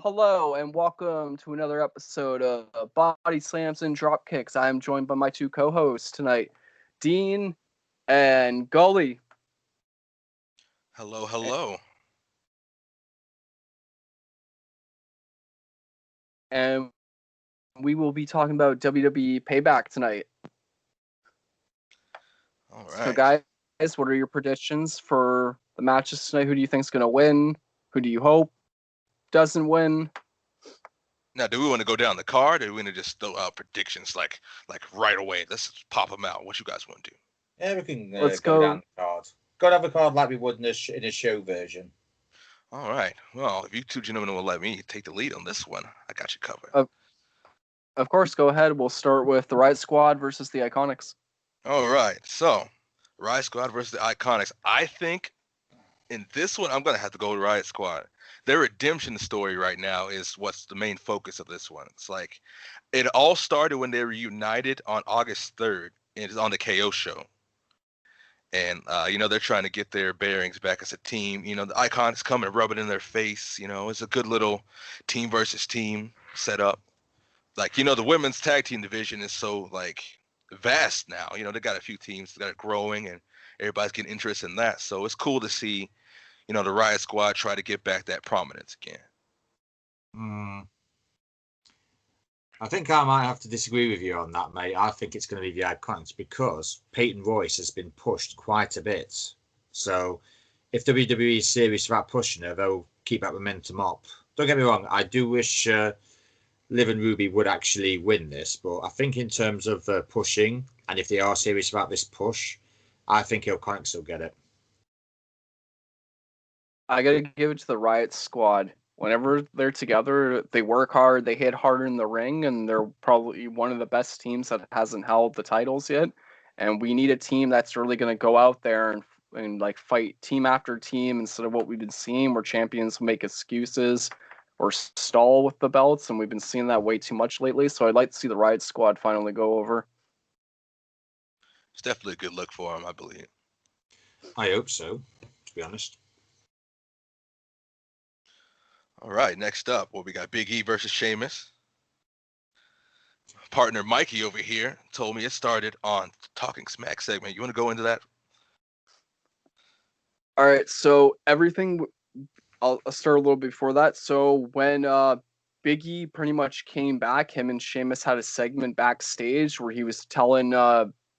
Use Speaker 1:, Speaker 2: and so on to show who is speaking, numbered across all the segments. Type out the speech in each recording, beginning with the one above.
Speaker 1: Hello and welcome to another episode of Bodyslams and Dropkicks. I am joined by my two co-hosts tonight, Dean and Gully.
Speaker 2: Hello, hello.
Speaker 1: And we will be talking about WWE Payback tonight.
Speaker 2: All
Speaker 1: So
Speaker 2: right.
Speaker 1: guys, what are your predictions for the matches tonight? Who do you think is going to win? Who do you hope doesn't win?
Speaker 2: Now, do we want to go down the card, or do we want to just throw out predictions like right away? Let's just pop them out. What you guys want to do?
Speaker 3: Yeah, we can
Speaker 1: Let's
Speaker 3: go down
Speaker 1: go.
Speaker 3: the card. Got to have a card like we would in a show version.
Speaker 2: All right. Well, if you two gentlemen will let me take the lead on this one, I got you covered.
Speaker 1: Of course, go ahead. We'll start with the Riot Squad versus the Iconics.
Speaker 2: All right. So, Riot Squad versus the Iconics. I think in this one, I'm gonna have to go with Riot Squad. Their redemption story right now is what's the main focus of this one. It's like it all started when they were united on August 3rd. It is on the KO show. And they're trying to get their bearings back as a team. The Icons come and rub it in their face. It's a good little team versus team setup. Like, the women's tag team division is so like vast now. They got a few teams that are growing and everybody's getting interest in that. So it's cool to see, the Riot Squad try to get back that prominence again.
Speaker 3: I think I might have to disagree with you on that, mate. I think it's going to be the Iconics because Peyton Royce has been pushed quite a bit. So if WWE is serious about pushing her, they'll keep that momentum up. Don't get me wrong, I do wish Liv and Ruby would actually win this, but I think in terms of pushing, and if they are serious about this push, I think Iconics will get it.
Speaker 1: I gotta give it to the Riot Squad. Whenever they're together, they work hard, they hit harder in the ring, and they're probably one of the best teams that hasn't held the titles yet. And we need a team that's really gonna go out there and like fight team after team instead of what we've been seeing, where champions make excuses or stall with the belts, and we've been seeing that way too much lately. So I'd like to see the Riot Squad finally go over.
Speaker 2: It's definitely a good look for them, I believe.
Speaker 3: I hope so, to be honest.
Speaker 2: All right, next up, we got Big E versus Sheamus. Partner Mikey over here told me it started on Talking Smack segment. You want to go into that?
Speaker 1: All right, so everything. I'll start a little before that. So when Biggie pretty much came back, him and Sheamus had a segment backstage where he was telling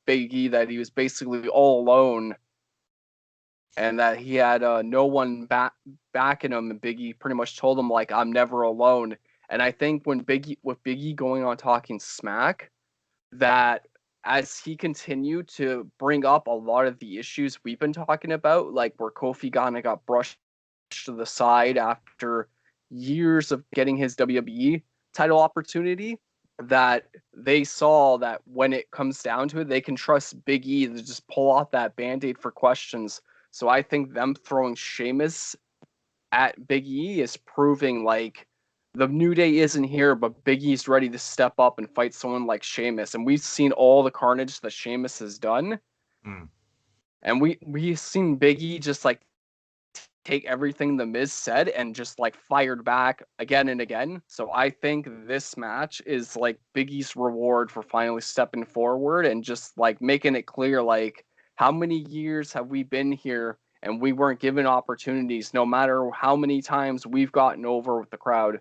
Speaker 1: Biggie that he was basically all alone and that he had no one backing him. And Biggie pretty much told him like, "I'm never alone." And I think with Biggie going on Talking Smack, that as he continued to bring up a lot of the issues we've been talking about, like where Kofi kind got brushed to the side after years of getting his WWE title opportunity, that they saw that when it comes down to it, they can trust Big E to just pull off that band-aid for questions. So I think them throwing Sheamus at Big E is proving like the New Day isn't here, but Big E's ready to step up and fight someone like Sheamus. And we've seen all the carnage that Sheamus has done. And we've seen Big E just like take everything the Miz said and just like fired back again and again. So I think this match is like Big E's reward for finally stepping forward and just like making it clear like how many years have we been here and we weren't given opportunities no matter how many times we've gotten over with the crowd.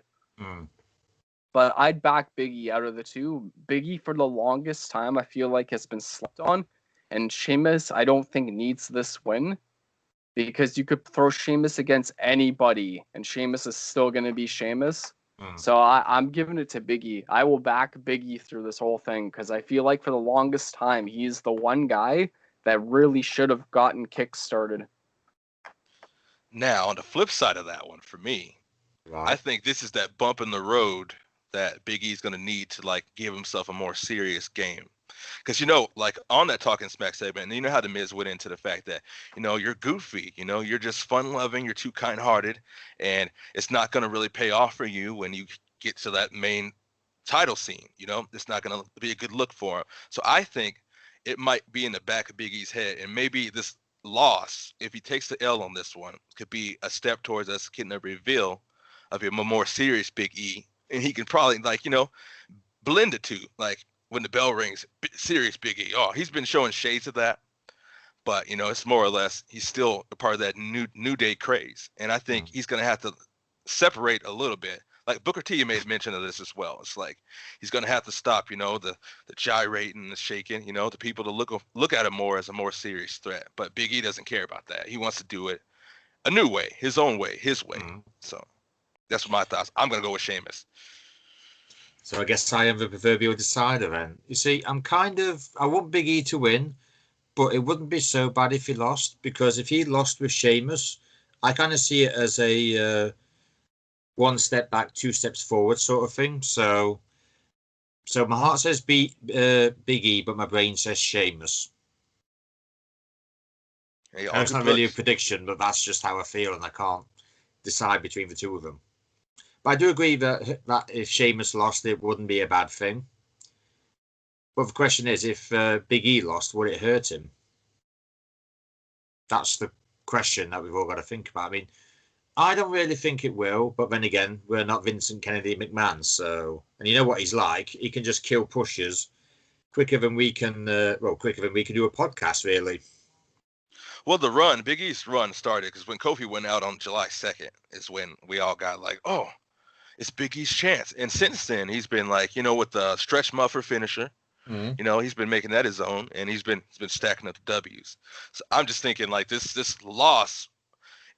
Speaker 1: But I'd back Biggie out of the two. Biggie for the longest time I feel like has been slept on, and Sheamus I don't think needs this win because you could throw Sheamus against anybody, and Sheamus is still going to be Sheamus. So I'm giving it to Biggie. I will back Biggie through this whole thing because I feel like for the longest time he's the one guy that really should have gotten kick-started.
Speaker 2: Now, on the flip side of that one, for me, I think this is that bump in the road that Big E's going to need to like give himself a more serious game. Because, like on that Talking Smack segment, and you know how the Miz went into the fact that, you're goofy, you're just fun loving, you're too kind hearted, and it's not going to really pay off for you when you get to that main title scene. It's not going to be a good look for him. So I think it might be in the back of Big E's head, and maybe this loss, if he takes the L on this one, could be a step towards us getting a reveal of a more serious Big E, and he can probably blend the two. Like when the bell rings, serious Big E. Oh, he's been showing shades of that, but it's more or less he's still a part of that new day craze, and I think he's gonna have to separate a little bit. Like Booker T made mention of this as well. It's like he's gonna have to stop, the gyrating, the shaking, the people to look at him more as a more serious threat. But Big E doesn't care about that. He wants to do it a new way, his own way, his way. So that's my thoughts. I'm gonna go with Sheamus.
Speaker 3: So I guess I am the proverbial decider then. You see, I want Big E to win, but it wouldn't be so bad if he lost, because if he lost with Sheamus, I kind of see it as a one step back, two steps forward sort of thing. So my heart says Big E, but my brain says Sheamus.
Speaker 2: Hey,
Speaker 3: it's not really a prediction, but that's just how I feel, and I can't decide between the two of them. But I do agree that if Sheamus lost, it wouldn't be a bad thing. But the question is, if Big E lost, would it hurt him? That's the question that we've all got to think about. I mean, I don't really think it will, but then again, we're not Vincent Kennedy McMahon, so, and you know what he's like. He can just kill pushers quicker than we can do a podcast, really.
Speaker 2: Well, Big E's run started because when Kofi went out on July 2nd is when we all got like, oh, it's Big E's chance. And since then, he's been like, with the stretch muffer finisher, he's been making that his own, and he's been stacking up the W's. So I'm just thinking like this loss,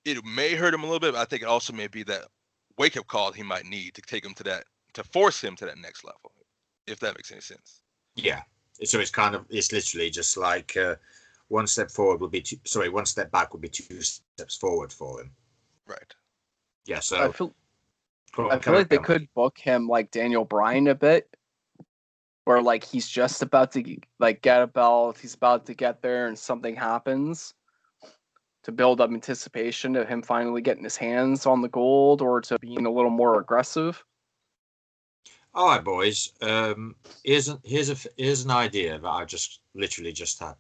Speaker 2: it may hurt him a little bit, but I think it also may be that wake-up call he might need to take him to force him to that next level, if that makes any sense.
Speaker 3: Yeah. So it's literally just like one step back would be two steps forward for him.
Speaker 2: Right.
Speaker 3: Yeah. So
Speaker 1: I feel like they could book him like Daniel Bryan a bit, where like he's just about to get a belt, he's about to get there, and something happens to build up anticipation of him finally getting his hands on the gold, or to being a little more aggressive.
Speaker 3: All right, boys. Here's an idea that I just had.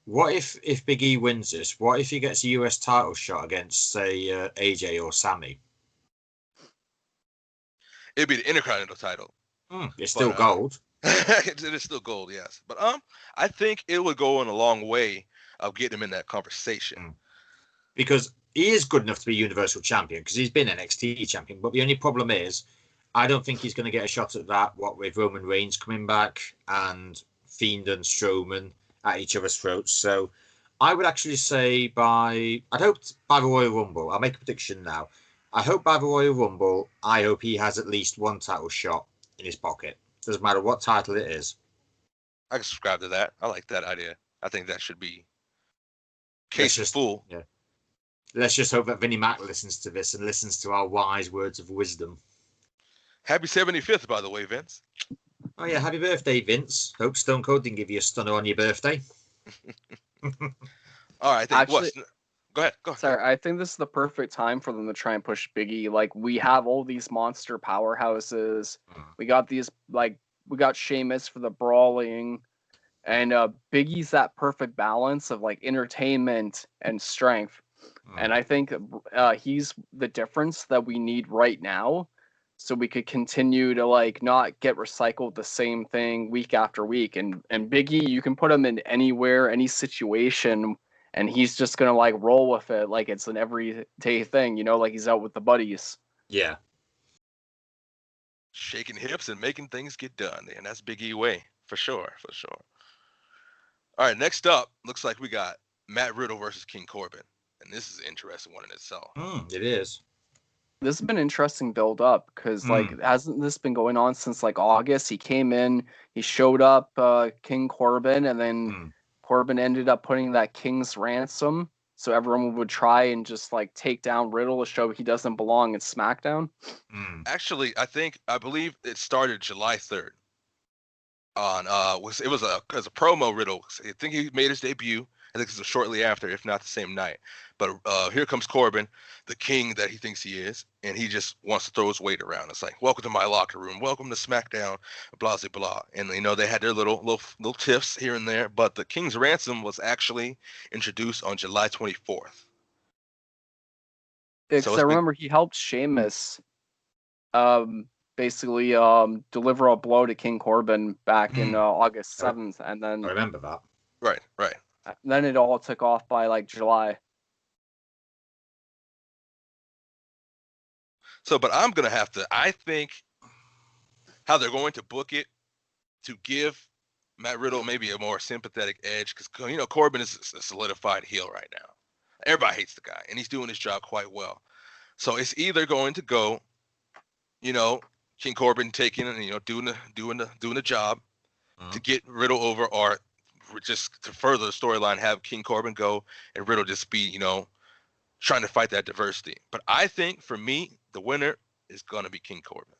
Speaker 3: What if Big E wins this? What if he gets a US title shot against, say, AJ or Sammy?
Speaker 2: It'd be the Intercontinental title.
Speaker 3: It's still gold.
Speaker 2: It is still gold, yes. But I think it would go in a long way of getting him in that conversation.
Speaker 3: Because he is good enough to be Universal Champion, because he's been NXT Champion. But the only problem is, I don't think he's going to get a shot at that, what with Roman Reigns coming back and Fiend and Strowman at each other's throats. So I would actually say I'd hope by the Royal Rumble. I'll make a prediction now. I hope by the Royal Rumble, I hope he has at least one title shot in his pocket. Doesn't matter what title it is.
Speaker 2: I can subscribe to that. I like that idea. I think that should be case in full.
Speaker 3: Yeah. Let's just hope that Vinnie Mac listens to this and listens to our wise words of wisdom.
Speaker 2: Happy 75th, by the way, Vince.
Speaker 3: Oh, yeah. Happy birthday, Vince. Hope Stone Cold didn't give you a stunner on your birthday.
Speaker 2: All right. Go ahead.
Speaker 1: Sorry, I think this is the perfect time for them to try and push Big E. Like, we have all these monster powerhouses. We got we got Sheamus for the brawling. And Big E's that perfect balance of, like, entertainment and strength. And I think he's the difference that we need right now, so we could continue to like not get recycled the same thing week after week. And Big E, you can put him in anywhere, any situation, and he's just gonna like roll with it like it's an everyday thing, like he's out with the buddies.
Speaker 3: Yeah.
Speaker 2: Shaking hips and making things get done, and that's Big E way for sure. All right, next up, looks like we got Matt Riddle versus King Corbin. And this is an interesting one in itself.
Speaker 3: It is.
Speaker 1: This has been an interesting build up because like hasn't this been going on since like August? He came in, he showed up, King Corbin, and then Corbin ended up putting that King's ransom, so everyone would try and just like take down Riddle to show he doesn't belong in SmackDown.
Speaker 2: Actually, I believe it started July 3rd. On it was as a promo Riddle. I think he made his debut. I think it was shortly after, if not the same night. But here comes Corbin, the king that he thinks he is, and he just wants to throw his weight around. It's like, welcome to my locker room, welcome to SmackDown, blah, blah, blah. And, they had their little tiffs here and there, but the King's Ransom was actually introduced on July 24th.
Speaker 1: Because I remember he helped Sheamus basically deliver a blow to King Corbin back in August 7th, and
Speaker 3: I remember that.
Speaker 2: Right.
Speaker 1: then it all took off by like July.
Speaker 2: So, but I'm gonna have to. I think how they're going to book it to give Matt Riddle maybe a more sympathetic edge, because Corbin is a solidified heel right now. Everybody hates the guy, and he's doing his job quite well. So it's either going to go, King Corbin taking doing the job to get Riddle over, or just to further the storyline, have King Corbin go and Riddle just be trying to fight that diversity. But I think for me, the winner is gonna be King Corbin.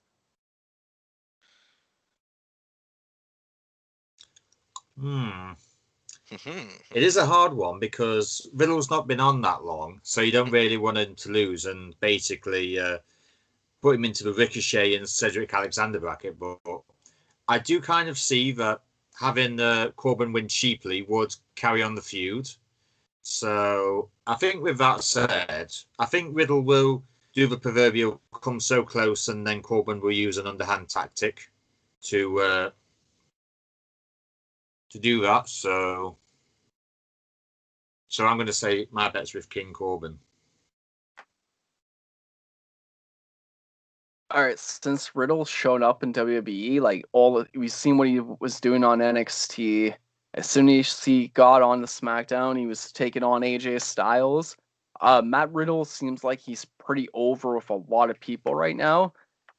Speaker 3: It is a hard one because Riddle's not been on that long, so you don't really want him to lose and basically put him into the Ricochet and Cedric Alexander bracket. But I do kind of see that having Corbin win cheaply would carry on the feud. So I think with that said, I think Riddle will do the proverbial come so close, and then Corbin will use an underhand tactic to do that. So I'm going to say my bet's with King Corbin.
Speaker 1: All right, since Riddle showed up in WWE, like we've seen what he was doing on NXT. As soon as he got on the SmackDown, he was taking on AJ Styles. Matt Riddle seems like he's pretty over with a lot of people right now,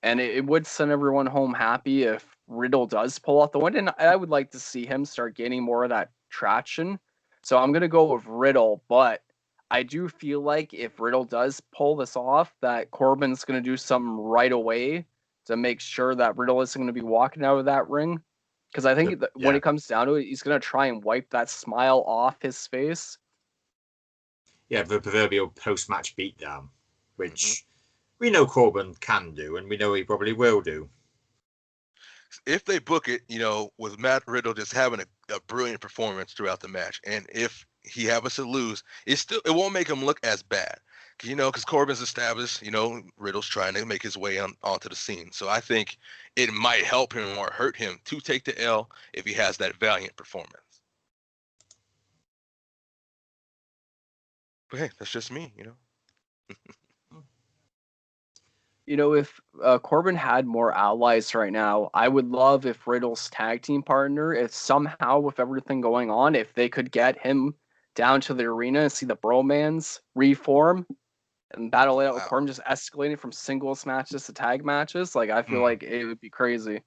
Speaker 1: and it would send everyone home happy if Riddle does pull out the win. And I would like to see him start gaining more of that traction. So I'm gonna go with Riddle, but I do feel like if Riddle does pull this off, that Corbin's going to do something right away to make sure that Riddle isn't going to be walking out of that ring. Because I think when it comes down to it, he's going to try and wipe that smile off his face.
Speaker 3: Yeah, the proverbial post-match beatdown, which we know Corbin can do, and we know he probably will do.
Speaker 2: If they book it, with Matt Riddle just having a brilliant performance throughout the match, and if he happens to lose, it won't make him look as bad, because Corbin's established. Riddle's trying to make his way onto the scene, so I think it might help him or hurt him to take the L if he has that valiant performance. But hey, that's just me,
Speaker 1: If Corbin had more allies right now, I would love if Riddle's tag team partner, if somehow with everything going on, if they could get him down to the arena and see the bromans reform and battle it out with Corbin, just escalating from singles matches to tag matches. Like, I feel like it would be crazy.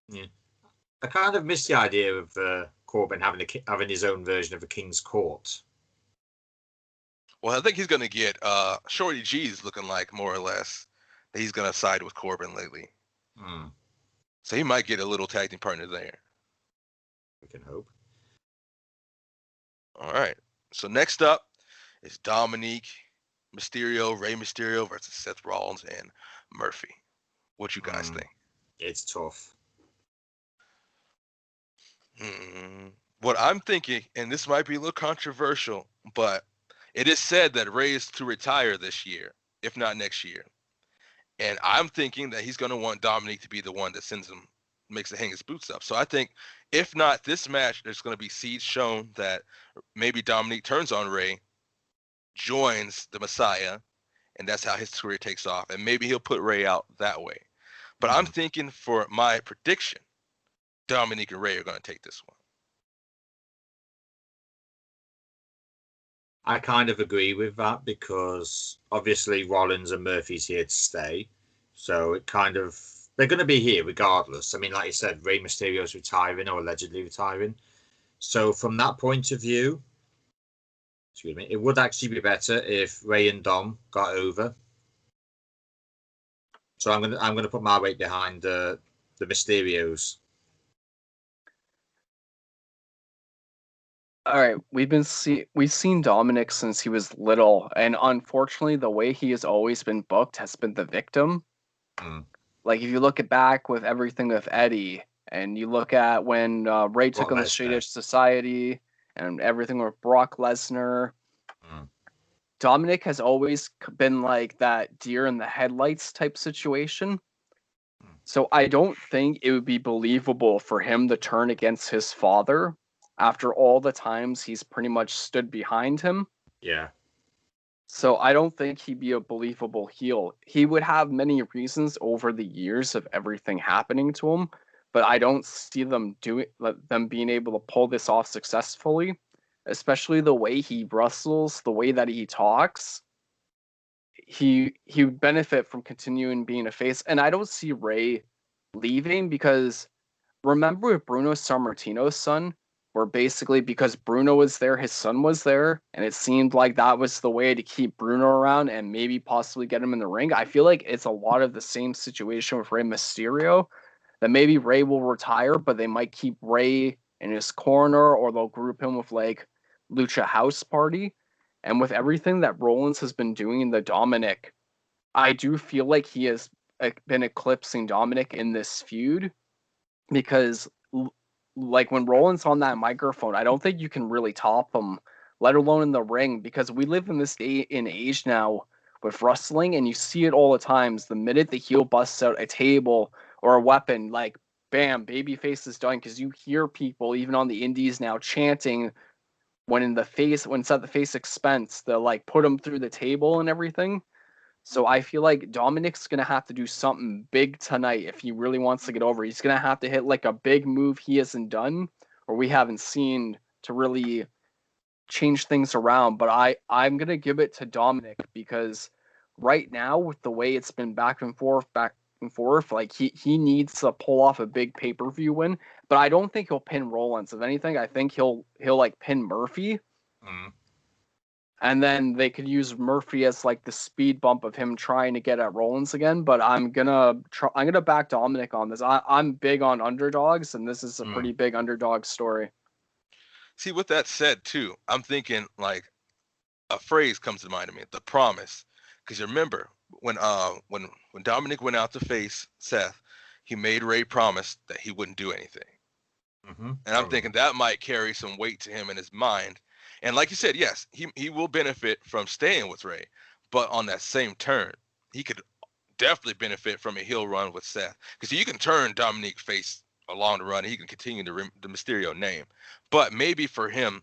Speaker 3: Yeah, I kind of miss the idea of Corbin having his own version of a King's Court.
Speaker 2: Well, I think he's gonna get Shorty G's looking like more or less that he's gonna side with Corbin lately. So he might get a little tag team partner there.
Speaker 3: We can hope.
Speaker 2: All right. So next up is Dominic Mysterio, Rey Mysterio versus Seth Rollins and Murphy. What you guys think?
Speaker 3: It's tough.
Speaker 2: What I'm thinking, and this might be a little controversial, but it is said that Rey is to retire this year, if not next year. And I'm thinking that he's going to want Dominic to be the one that makes him hang his boots up. So I think, if not this match, there's going to be seeds shown that maybe Dominic turns on Rey, joins the Messiah, and that's how his career takes off. And maybe he'll put Rey out that way. But I'm thinking, for my prediction, Dominic and Rey are going to take this one.
Speaker 3: I kind of agree with that because obviously Rollins and Murphy's here to stay. So they're going to be here regardless. I mean, like you said, Rey Mysterio's retiring or allegedly retiring. So from that point of view, it would actually be better if Rey and Dom got over. So I'm going to put my weight behind the Mysterios.
Speaker 1: All right, we've seen Dominic since he was little, and unfortunately, the way he has always been booked has been the victim. Like, if you look back with everything with Eddie, and you look at when Rey took on the Straight Edge Society, and everything with Brock Lesnar, Dominic has always been like that deer in the headlights type situation. So I don't think it would be believable for him to turn against his father after all the times he's pretty much stood behind him.
Speaker 3: Yeah.
Speaker 1: So I don't think he'd be a believable heel. He would have many reasons over the years of everything happening to him, but I don't see them being able to pull this off successfully, especially the way he wrestles, the way that he talks. He would benefit from continuing being a face, and I don't see Ray leaving because remember with Bruno Sammartino's son, where basically because Bruno was there, his son was there, and it seemed like that was the way to keep Bruno around and maybe possibly get him in the ring. I feel like it's a lot of the same situation with Rey Mysterio, that maybe Ray will retire, but they might keep Ray in his corner or they'll group him with like Lucha House Party. And with everything that Rollins has been doing in the Dominic, I do feel like he has been eclipsing Dominic in this feud because like when Roland's on that microphone, I don't think you can really top him, let alone in the ring, because we live in this day and age now with wrestling, and you see it all the times. The minute the heel busts out a table or a weapon, like bam, babyface is done, because you hear people even on the indies now chanting when it's at the face expense, they'll like put him through the table and everything. So I feel like Dominic's gonna have to do something big tonight if he really wants to get over. He's gonna have to hit like a big move he hasn't done or we haven't seen to really change things around. But I'm gonna give it to Dominic because right now with the way it's been back and forth, like he needs to pull off a big pay-per-view win. But I don't think he'll pin Rollins. If anything, I think he'll like pin Murphy.
Speaker 3: Mm.
Speaker 1: And then they could use Murphy as like the speed bump of him trying to get at Rollins again. But I'm gonna back Dominic on this. I'm big on underdogs, and this is a pretty big underdog story.
Speaker 2: See, with that said, too, I'm thinking like a phrase comes to mind to me: the promise. Because you remember when Dominic went out to face Seth, he made Ray promise that he wouldn't do anything.
Speaker 3: Mm-hmm.
Speaker 2: And I'm thinking that might carry some weight to him in his mind. And like you said, yes, he will benefit from staying with Ray, but on that same turn, he could definitely benefit from a heel run with Seth, because you can turn Dominique face along the run and he can continue the Mysterio name. But maybe for him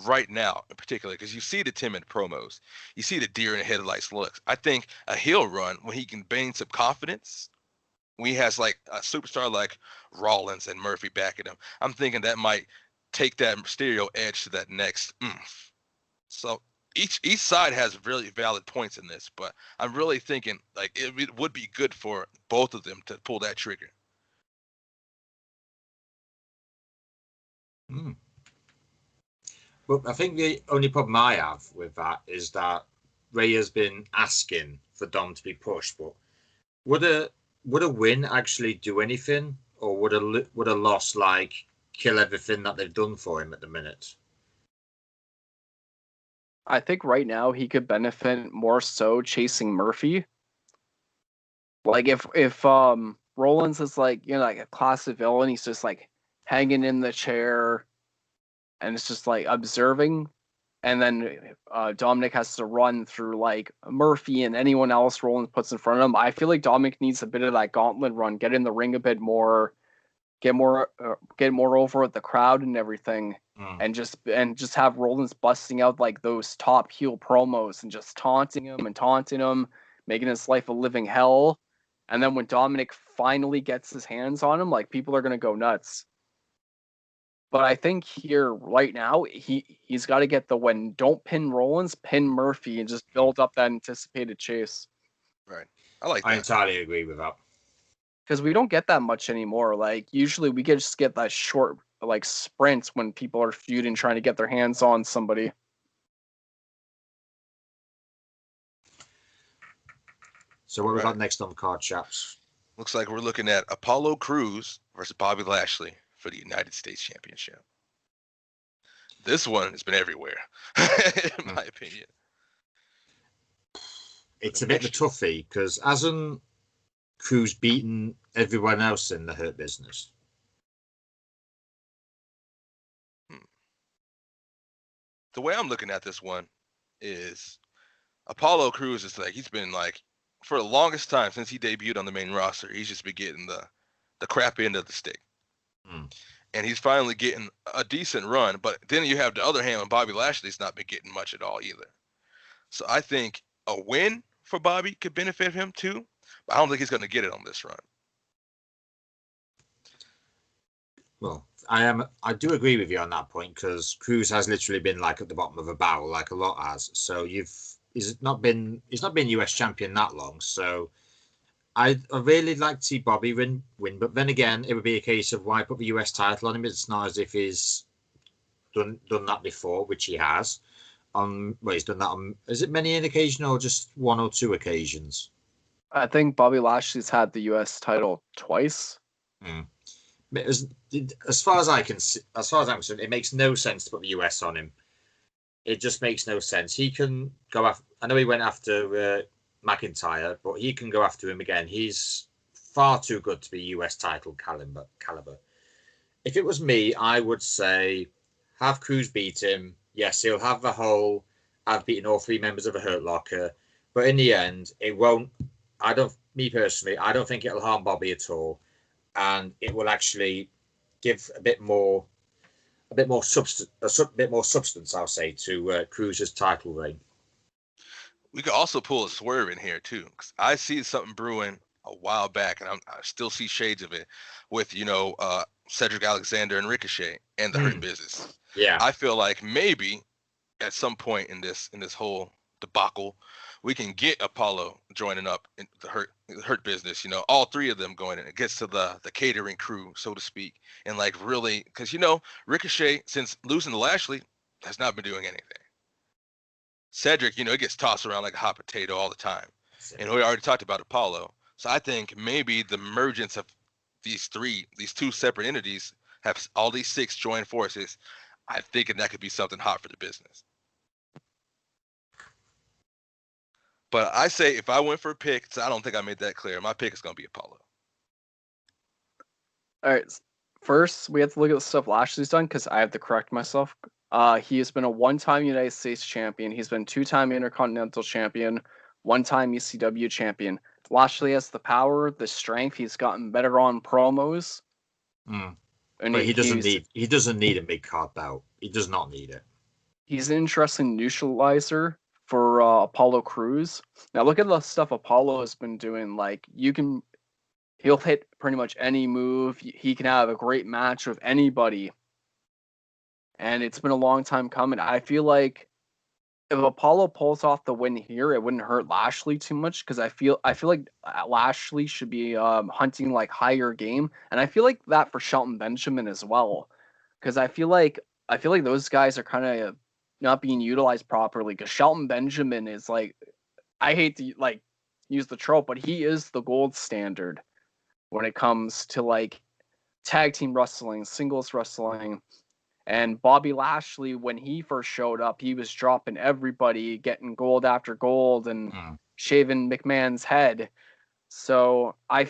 Speaker 2: right now in particular, because you see the timid promos, you see the deer in the headlights looks. I think a heel run when he can gain some confidence, when he has like a superstar like Rollins and Murphy backing him, I'm thinking that might take that Mysterio edge to that next oomph. So each side has really valid points in this, but I'm really thinking like it would be good for both of them to pull that trigger.
Speaker 3: Mm. Well, I think the only problem I have with that is that Ray has been asking for Dom to be pushed, but would a win actually do anything, or would a loss like kill everything that they've done for him at the minute?
Speaker 1: I think right now he could benefit more so chasing Murphy. Like if Rollins is like like a classic villain, he's just like hanging in the chair and it's just like observing, and then Dominic has to run through like Murphy and anyone else Rollins puts in front of him. I feel like Dominic needs a bit of that gauntlet run, get in the ring a bit more, get more over with the crowd and everything, and just have Rollins busting out like those top heel promos and just taunting him, making his life a living hell. And then when Dominic finally gets his hands on him, like people are gonna go nuts. But I think here right now he's got to get the win. Don't pin Rollins, pin Murphy, and just build up that anticipated chase.
Speaker 2: Right. I like that.
Speaker 3: I entirely agree with that.
Speaker 1: Because we don't get that much anymore. Like usually we just get that short like sprints when people are feuding, trying to get their hands on somebody.
Speaker 3: So what we got next on the card, chaps?
Speaker 2: Looks like we're looking at Apollo Crews versus Bobby Lashley for the United States Championship. This one has been everywhere, in my opinion.
Speaker 3: It's a bit of a toughie because hasn't Crews beaten everyone else in the Hurt Business?
Speaker 2: The way I'm looking at this one is Apollo Crews is like he's been like for the longest time since he debuted on the main roster, he's just been getting the crap end of the stick. And he's finally getting a decent run. But then you have the other hand when Bobby Lashley's not been getting much at all either. So I think a win for Bobby could benefit him too. But I don't think he's going to get it on this run.
Speaker 3: Well, I do agree with you on that point, because Cruz has literally been like at the bottom of a barrel, like a lot has. So he's not been US champion that long. So I really like to see Bobby win, but then again, it would be a case of why put the US title on him. It's not as if he's done that before, which he has. He's done that on, is it many an occasion or just one or two occasions?
Speaker 1: I think Bobby Lashley's had the US title twice.
Speaker 3: As far as I'm concerned, it makes no sense to put the US on him. It just makes no sense. He can go after. I know he went after McIntyre, but he can go after him again. He's far too good to be US title caliber. If it was me, I would say have Cruz beat him. Yes, he'll have the whole I've beaten all three members of the Hurt Locker, but in the end, it won't. Me personally, I don't think it'll harm Bobby at all, and it will actually give a bit more substance, I'll say, to Cruz's title reign.
Speaker 2: We could also pull a swerve in here too, because I see something brewing a while back, and I still see shades of it with Cedric Alexander and Ricochet and the Hurt Business.
Speaker 3: Yeah,
Speaker 2: I feel like maybe at some point in this whole debacle, we can get Apollo joining up in the Hurt Business. All three of them going in. It gets to the catering crew, so to speak, and like really, because Ricochet, since losing to Lashley, has not been doing anything. Cedric, it gets tossed around like a hot potato all the time. And we already talked about Apollo. So I think maybe the emergence of these two separate entities, have all these six joined forces. I think that could be something hot for the business. But I say if I went for a pick, so I don't think I made that clear. My pick is going to be Apollo.
Speaker 1: All right. First, we have to look at the stuff Lashley's done, because I have to correct myself. He has been a one-time United States champion. He's been two-time Intercontinental champion, one-time ECW champion. Lashley has the power, the strength. He's gotten better on promos.
Speaker 3: And but he doesn't need a big card bout. He does not need it. He's
Speaker 1: an interesting neutralizer for Apollo Crews. Now look at the stuff Apollo has been doing. Like he'll hit pretty much any move. He can have a great match with anybody. And it's been a long time coming. I feel like if Apollo pulls off the win here, it wouldn't hurt Lashley too much, because I feel like Lashley should be hunting like higher game, and I feel like that for Shelton Benjamin as well, because I feel like those guys are kind of not being utilized properly. Because Shelton Benjamin is like, I hate to like use the trope, but he is the gold standard when it comes to like tag team wrestling, singles wrestling. And Bobby Lashley, when he first showed up, he was dropping everybody, getting gold after gold, and shaving McMahon's head. So I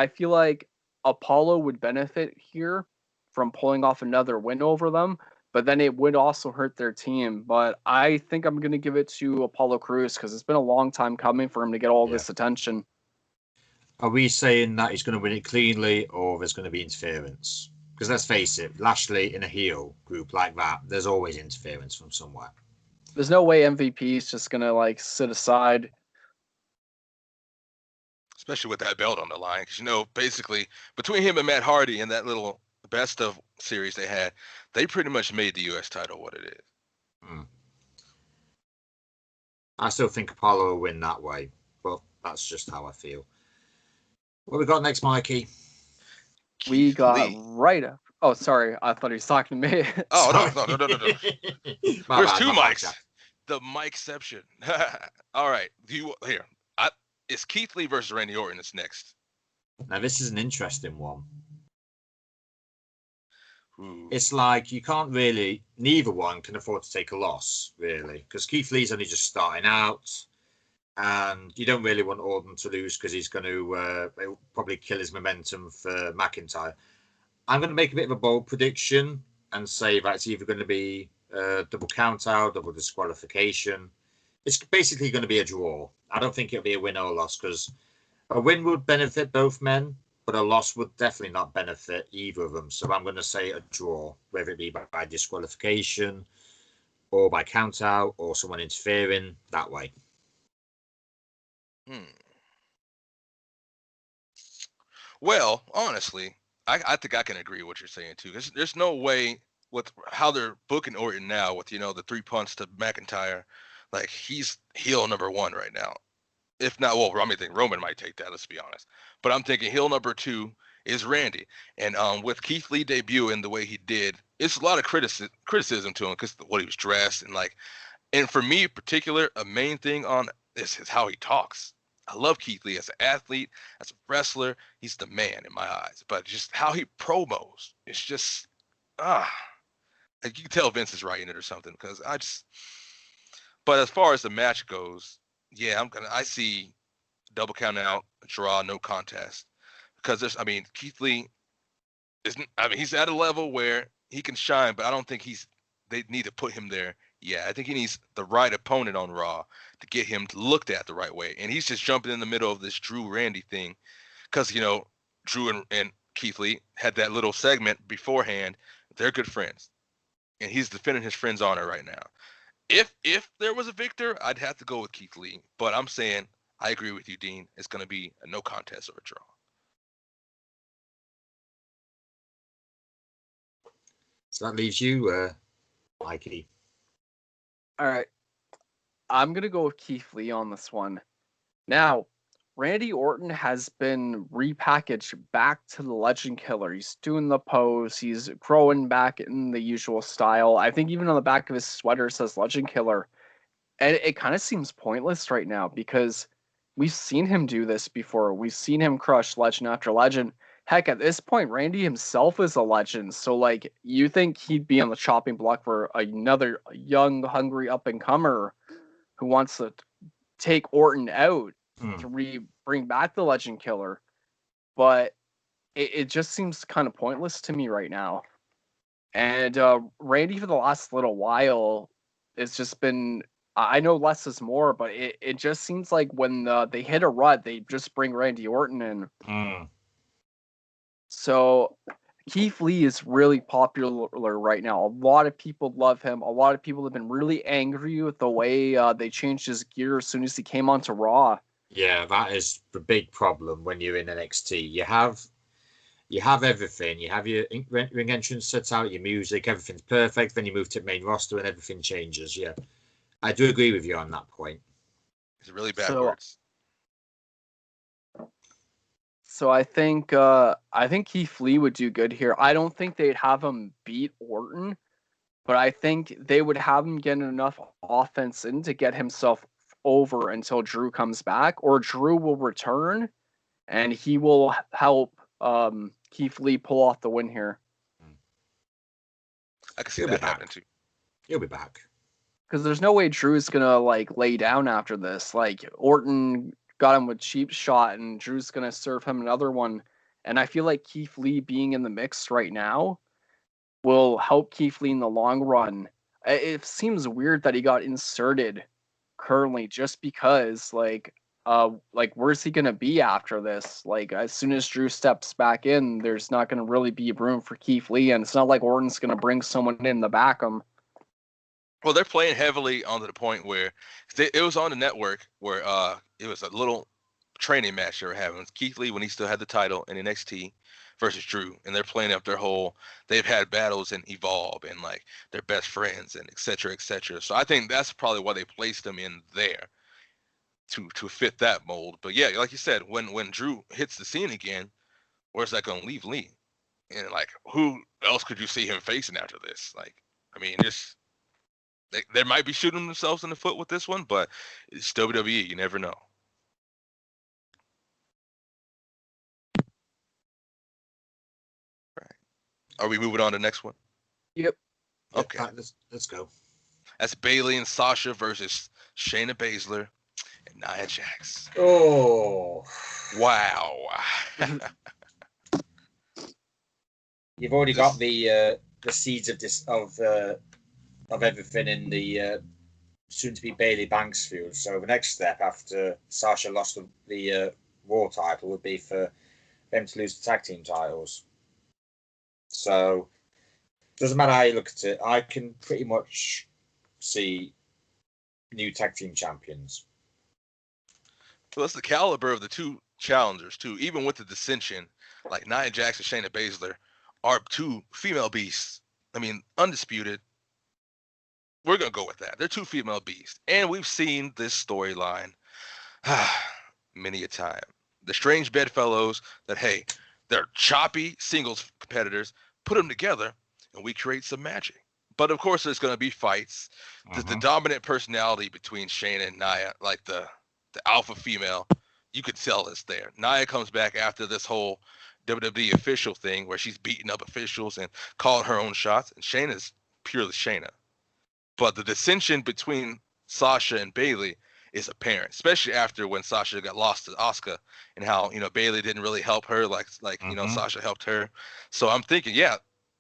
Speaker 1: feel like Apollo would benefit here from pulling off another win over them, but then it would also hurt their team. But I think I'm going to give it to Apollo Crews, because it's been a long time coming for him to get all this attention.
Speaker 3: Are we saying that he's going to win it cleanly, or there's going to be interference? Because let's face it, Lashley in a heel group like that, there's always interference from somewhere.
Speaker 1: There's no way MVP is just going to like sit aside.
Speaker 2: Especially with that belt on the line. Because, basically, between him and Matt Hardy and that little best of series they had, they pretty much made the U.S. title what it is.
Speaker 3: I still think Apollo will win that way, but that's just how I feel. What we got next, Mikey?
Speaker 1: We got right up. Oh, sorry. I thought he was talking to me.
Speaker 2: Oh, no. There's two mics. The micception. All right. It's Keith Lee versus Randy Orton that's next.
Speaker 3: Now, this is an interesting one.
Speaker 2: Ooh.
Speaker 3: It's like you can't really, neither one can afford to take a loss, really, because Keith Lee's only just starting out. And you don't really want Orton to lose, because he's going to probably kill his momentum for McIntyre. I'm going to make a bit of a bold prediction and say that it's either going to be double count out, double disqualification. It's basically going to be a draw. I don't think it'll be a win or a loss because a win would benefit both men, but a loss would definitely not benefit either of them. So I'm going to say a draw, whether it be by disqualification or by count out or someone interfering that way.
Speaker 2: Well, honestly, I think I can agree with what you're saying too. There's no way with how they're booking Orton now with the 3 punts to McIntyre, like he's heel number 1 right now. If not, well, I think Roman might take that. Let's be honest. But I'm thinking heel number 2 is Randy, and with Keith Lee debuting the way he did, it's a lot of criticism to him because what he was dressed and for me in particular, a main thing on this is how he talks. I love Keith Lee as an athlete, as a wrestler. He's the man in my eyes. But just how he promos, it's just like you can tell Vince is writing it or something because But as far as the match goes, yeah, I see double count out, draw, no contest because Keith Lee isn't. He's at a level where he can shine, but I don't think they need to put him there. Yeah, I think he needs the right opponent on Raw to get him looked at the right way. And he's just jumping in the middle of this Drew Randy thing because, Drew and Keith Lee had that little segment beforehand. They're good friends. And he's defending his friend's honor right now. If there was a victor, I'd have to go with Keith Lee. But I'm saying, I agree with you, Dean. It's going to be a no contest or a draw.
Speaker 3: So that leaves you, Mikey.
Speaker 1: All right. I'm going to go with Keith Lee on this one. Now, Randy Orton has been repackaged back to the Legend Killer. He's doing the pose. He's growing back in the usual style. I think even on the back of his sweater says Legend Killer. And it kind of seems pointless right now because we've seen him do this before. We've seen him crush legend after legend. Heck, at this point, Randy himself is a legend. So, you think he'd be on the chopping block for another young, hungry up-and-comer who wants to take Orton out to bring back the Legend Killer. But it just seems kind of pointless to me right now. And Randy, for the last little while, it's just been... I know less is more, but it just seems like when they hit a rut, they just bring Randy Orton in. So Keith Lee is really popular right now. A lot of people love him. A lot of people have been really angry with the way they changed his gear as soon as he came onto Raw.
Speaker 3: Yeah, that is the big problem when you're in NXT. You have everything. You have your ring entrance set out, your music, everything's perfect. Then you move to main roster and everything changes. Yeah. I do agree with you on that point.
Speaker 2: It's really backwards.
Speaker 1: So I think Keith Lee would do good here. I don't think they'd have him beat Orton, but I think they would have him get enough offense in to get himself over until Drew comes back, or Drew will return and he will help Keith Lee pull off the win here.
Speaker 2: I can see that happening too.
Speaker 3: He'll be back.
Speaker 1: Because there's no way Drew's gonna lay down after this. Orton got him with cheap shot, and Drew's gonna serve him another one. And I feel like Keith Lee being in the mix right now will help Keith Lee in the long run. It seems weird that he got inserted currently just because where's he gonna be after this? As soon as Drew steps back in, there's not gonna really be room for Keith Lee, and it's not like Orton's gonna bring someone in to back him.
Speaker 2: Well, they're playing heavily onto the point where it was on the network where it was a little training match they were having. Keith Lee when he still had the title in NXT versus Drew, and they're playing up their whole. They've had battles in Evolve and they're best friends and et cetera, et cetera. So I think that's probably why they placed them in there to fit that mold. But yeah, like you said, when Drew hits the scene again, where's that going to leave Lee? And who else could you see him facing after this? Just. They might be shooting themselves in the foot with this one, but it's WWE. You never know. Right. Are we moving on to the next one?
Speaker 1: Yep.
Speaker 2: Okay.
Speaker 3: Let's go.
Speaker 2: That's Bayley and Sasha versus Shayna Baszler and Nia Jax.
Speaker 3: Oh.
Speaker 2: Wow.
Speaker 3: You've already got the seeds of everything in the soon to be Bailey Banks feud. So the next step after Sasha lost the Raw title would be for them to lose the tag team titles. So doesn't matter how you look at it. I can pretty much see new tag team champions.
Speaker 2: Well, it's the caliber of the two challengers too. Even with the dissension, like Nia Jax and Shayna Baszler are two female beasts. I mean, undisputed. We're gonna go with that. They're two female beasts, and we've seen this storyline many a time. The strange bedfellows that, hey, they're choppy singles competitors. Put them together, and we create some magic. But of course, there's gonna be fights. The dominant personality between Shayna and Nia, like the alpha female, you could tell it's there. Nia comes back after this whole WWE official thing where she's beating up officials and calling her own shots, and Shayna's purely Shayna. But the dissension between Sasha and Bailey is apparent, especially after when Sasha got lost to Asuka and how, Bailey didn't really help her like Sasha helped her. So I'm thinking, yeah,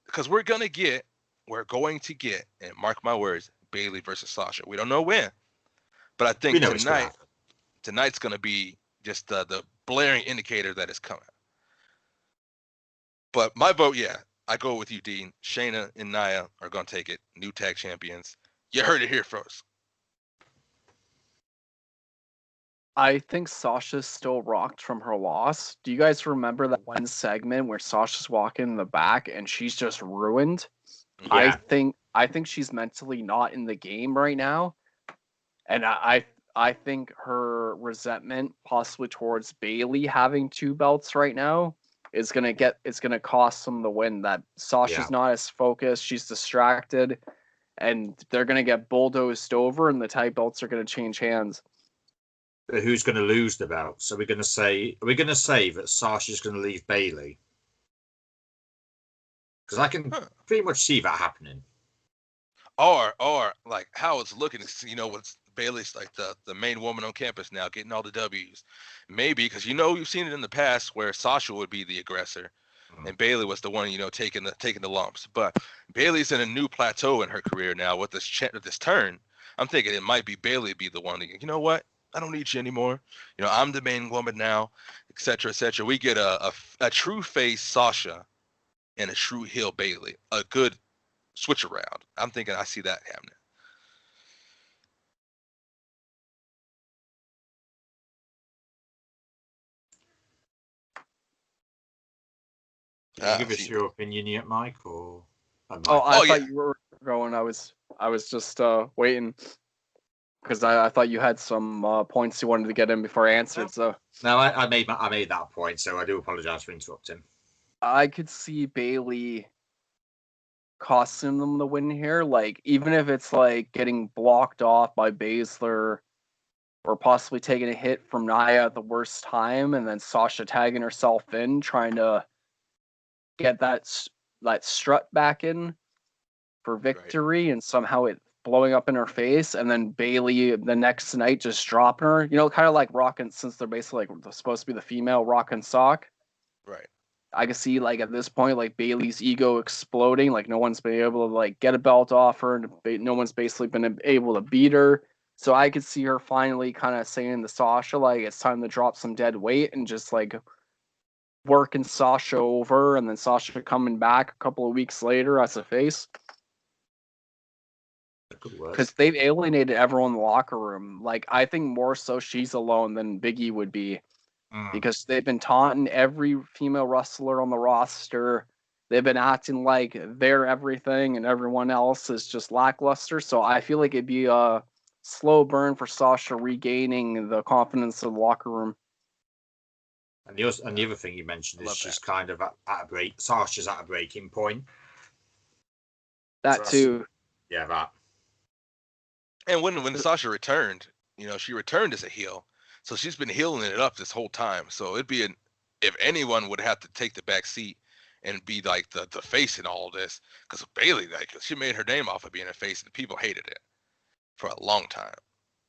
Speaker 2: because we're going to get, and mark my words, Bailey versus Sasha. We don't know when, but I think tonight's going to be just the blaring indicator that it's coming. But my vote, yeah, I go with you, Dean. Shayna and Nia are going to take it. New tag champions. You heard it here first.
Speaker 1: I think Sasha's still rocked from her loss. Do you guys remember that one segment where Sasha's walking in the back and she's just ruined?
Speaker 3: Yeah.
Speaker 1: I think she's mentally not in the game right now. And I think her resentment possibly towards Bailey having two belts right now is gonna cost them the win. That Sasha's not as focused, she's distracted, and they're gonna get bulldozed over, and the tag belts are gonna change hands.
Speaker 3: Who's going to lose the belt? So are we going to say that Sasha's going to leave Bailey? Because I can pretty much see that happening.
Speaker 2: Or like how it's looking, with Bailey's like the main woman on campus now, getting all the W's. Maybe because you've seen it in the past where Sasha would be the aggressor, and Bailey was the one taking the lumps. But Bailey's in a new plateau in her career now with this turn. I'm thinking it might be Bailey be the one. You know what? I don't need you anymore. I'm the main woman now, etc., etc. We get a true face Sasha and a true heel Bailey. A good switch around. I'm thinking I see that happening.
Speaker 3: Give us your opinion yet, Mike? Or
Speaker 1: I thought you were going. I was just waiting. Because I thought you had some points you wanted to get in before I answered. So
Speaker 3: no, I made that point. So I do apologize for interrupting.
Speaker 1: I could see Bailey costing them the win here. Like even if it's like getting blocked off by Baszler, or possibly taking a hit from Nia at the worst time, and then Sasha tagging herself in, trying to get that strut back in for victory, and somehow it blowing up in her face, and then Bailey the next night just dropping her. Kind of like Rock and, since they're basically like supposed to be the female Rock and Sock.
Speaker 2: Right.
Speaker 1: I can see like at this point like Bailey's ego exploding. Like no one's been able to like get a belt off her, and no one's basically been able to beat her. So I could see her finally kind of saying to Sasha like it's time to drop some dead weight and just like working Sasha over, and then Sasha coming back a couple of weeks later as a face. Because they've alienated everyone in the locker room. Like, I think more so she's alone than Big E would be. Because they've been taunting every female wrestler on the roster. They've been acting like they're everything and everyone else is just lackluster. So I feel like it'd be a slow burn for Sasha regaining the confidence of the locker room.
Speaker 3: And the other thing you mentioned is she's kind of at a break. Sasha's at a breaking point.
Speaker 1: That too.
Speaker 3: Yeah, that.
Speaker 2: And when Sasha returned, she returned as a heel. So she's been healing it up this whole time. So it'd be if anyone would have to take the back seat and be like the face in all of this, because Bailey, like, she made her name off of being a face, and people hated it for a long time.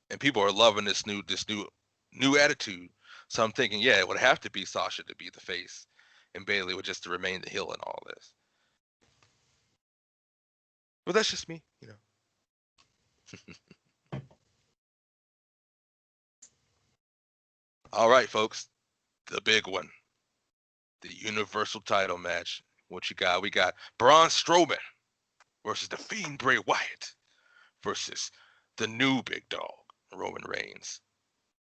Speaker 2: And people are loving this new attitude. So I'm thinking, yeah, it would have to be Sasha to be the face, and Bailey would just to remain the heel in all of this. But that's just me, All right, folks, the big one, the Universal title match. What you got? We got Braun Strowman versus the Fiend Bray Wyatt versus the new big dog, Roman Reigns.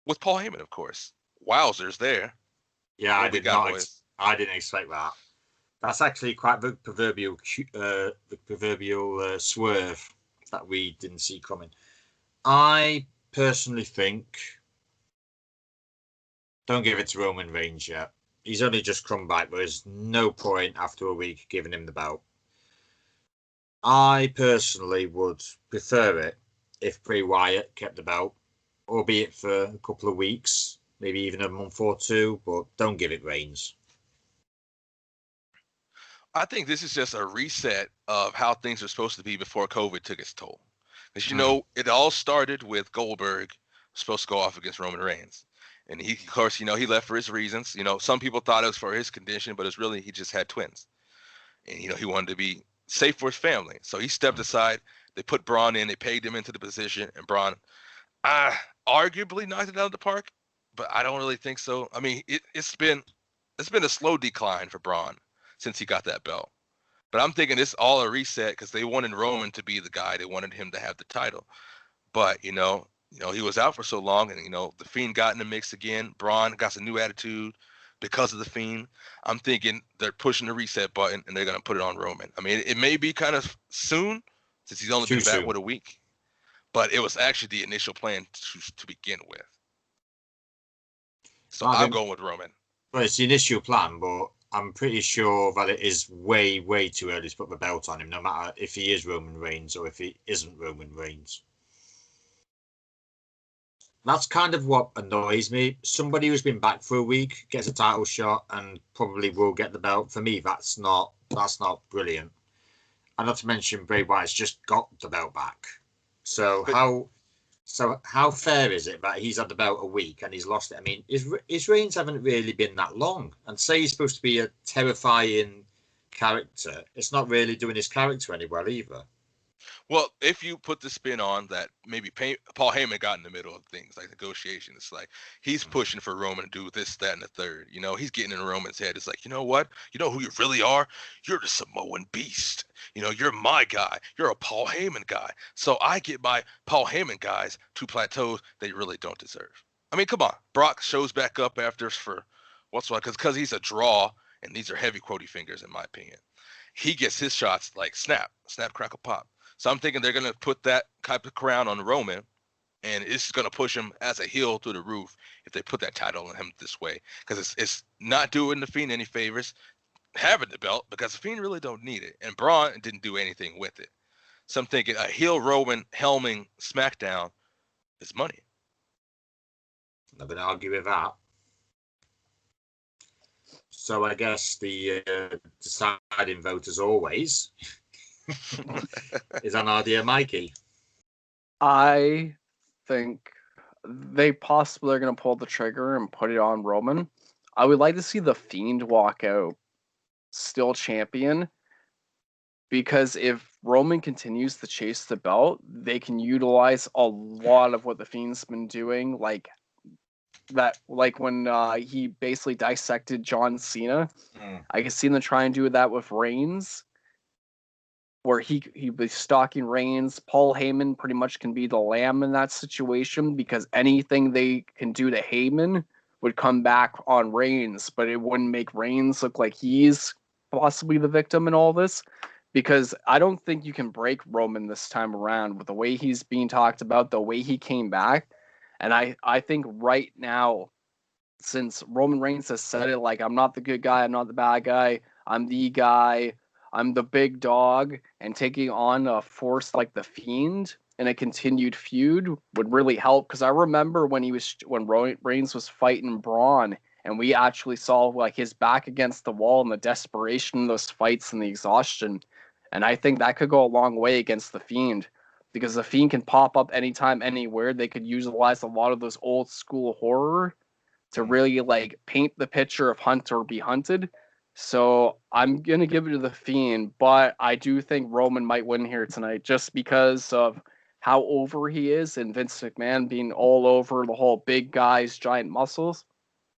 Speaker 2: With Paul Heyman, of course. Wowzers there.
Speaker 3: Yeah,
Speaker 2: What
Speaker 3: I
Speaker 2: we
Speaker 3: did
Speaker 2: got,
Speaker 3: not.
Speaker 2: boys?
Speaker 3: I didn't expect that. That's actually quite the proverbial swerve that we didn't see coming. I personally think don't give it to Roman Reigns yet. He's only just come back. There's no point after a week giving him the belt. I personally would prefer it if Bray Wyatt kept the belt, albeit for a couple of weeks, maybe even a month or two, but don't give it Reigns.
Speaker 2: I think this is just a reset of how things were supposed to be before COVID took its toll. Because, you know, it all started with Goldberg supposed to go off against Roman Reigns. And he, of course, you know, he left for his reasons. You know, some people thought it was for his condition, but it's really he just had twins. And, you know, he wanted to be safe for his family. So he stepped aside. They put Braun in. They pegged him into the position. And Braun arguably knocked it out of the park, but I don't really think so. I mean, it's been a slow decline for Braun since he got that belt. But I'm thinking it's all a reset because they wanted Roman to be the guy. They wanted him to have the title. But you know, he was out for so long, and you know, the Fiend got in the mix again. Braun got a new attitude because of the Fiend. I'm thinking they're pushing the reset button and they're gonna put it on Roman. I mean, it may be kind of soon since he's only been back with a week, but it was actually the initial plan to begin with. So I'm going with Roman.
Speaker 3: Well, it's the initial plan, but I'm pretty sure that it is way, way too early to put the belt on him, no matter if he is Roman Reigns or if he isn't Roman Reigns. That's kind of what annoys me. Somebody who's been back for a week gets a title shot and probably will get the belt. For me, that's not brilliant. And not to mention Bray Wyatt's just got the belt back. So how fair is it that he's had the belt a week and he's lost it? I mean, his reigns haven't really been that long. And say he's supposed to be a terrifying character, it's not really doing his character any well either.
Speaker 2: Well, if you put the spin on that, maybe Paul Heyman got in the middle of things like negotiations. Like he's pushing for Roman to do this, that, and the third. You know, he's getting in Roman's head. It's like, you know what? You know who you really are? You're the Samoan Beast. You know, you're my guy. You're a Paul Heyman guy. So I get my Paul Heyman guys to plateaus they really don't deserve. I mean, come on. Brock shows back up after for what's what? Because he's a draw, and these are heavy quotey fingers in my opinion. He gets his shots like snap, crackle, pop. So I'm thinking they're going to put that type of crown on Roman, and it's going to push him as a heel through the roof if they put that title on him this way. Because it's not doing the Fiend any favors having the belt because the Fiend really don't need it. And Braun didn't do anything with it. So I'm thinking a heel Roman helming SmackDown is money.
Speaker 3: I'm not going to argue with that. So I guess the deciding vote, as always, is on our dear Mikey.
Speaker 1: I think they possibly are going to pull the trigger and put it on Roman. I would like to see the Fiend walk out still champion, because if Roman continues to chase the belt, they can utilize a lot of what the Fiend's been doing, like when he basically dissected John Cena. I can see them try and do that with Reigns, where he was stalking Reigns. Paul Heyman pretty much can be the lamb in that situation, because anything they can do to Heyman would come back on Reigns, but it wouldn't make Reigns look like he's possibly the victim in all this, because I don't think you can break Roman this time around with the way he's being talked about, the way he came back. And I think right now, since Roman Reigns has said it, like, I'm not the good guy, I'm not the bad guy, I'm the guy, I'm the big dog, and taking on a force like the Fiend in a continued feud would really help. Because I remember when Reigns was fighting Braun, and we actually saw like his back against the wall and the desperation of those fights and the exhaustion. And I think that could go a long way against the Fiend, because the Fiend can pop up anytime, anywhere. They could utilize a lot of those old school horror to really like paint the picture of hunt or be hunted. So I'm going to give it to the Fiend, but I do think Roman might win here tonight just because of how over he is, and Vince McMahon being all over the whole big guys, giant muscles.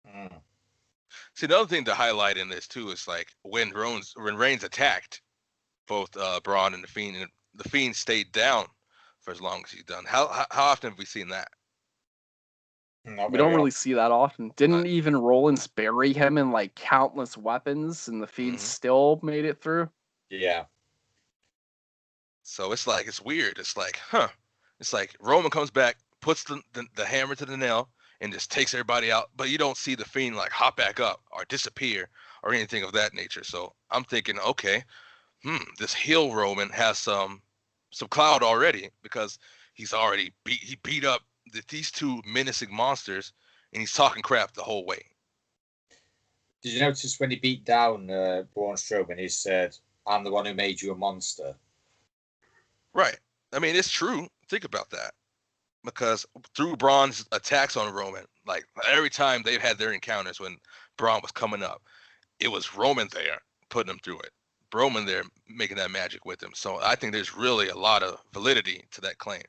Speaker 3: Mm.
Speaker 2: See, the other thing to highlight in this too is like when Reigns attacked both Braun and the Fiend stayed down for as long as he's done. How often have we seen that?
Speaker 3: Not
Speaker 1: We
Speaker 3: very
Speaker 1: don't really
Speaker 3: often.
Speaker 1: see that often. Didn't even Rollins bury him in like countless weapons, and the Fiend still made it through?
Speaker 3: Yeah.
Speaker 2: So it's like it's weird. It's like, huh? It's like Roman comes back, puts the hammer to the nail, and just takes everybody out. But you don't see the Fiend like hop back up or disappear or anything of that nature. So I'm thinking, okay, this heel Roman has some clout already because he beat up these two menacing monsters, and he's talking crap the whole way.
Speaker 3: Did you notice when he beat down Braun Strowman, he said, "I'm the one who made you a monster."
Speaker 2: Right. I mean, it's true. Think about that. Because through Braun's attacks on Roman, like every time they've had their encounters when Braun was coming up, it was Roman there putting him through it. Roman there making that magic with him. So I think there's really a lot of validity to that claim.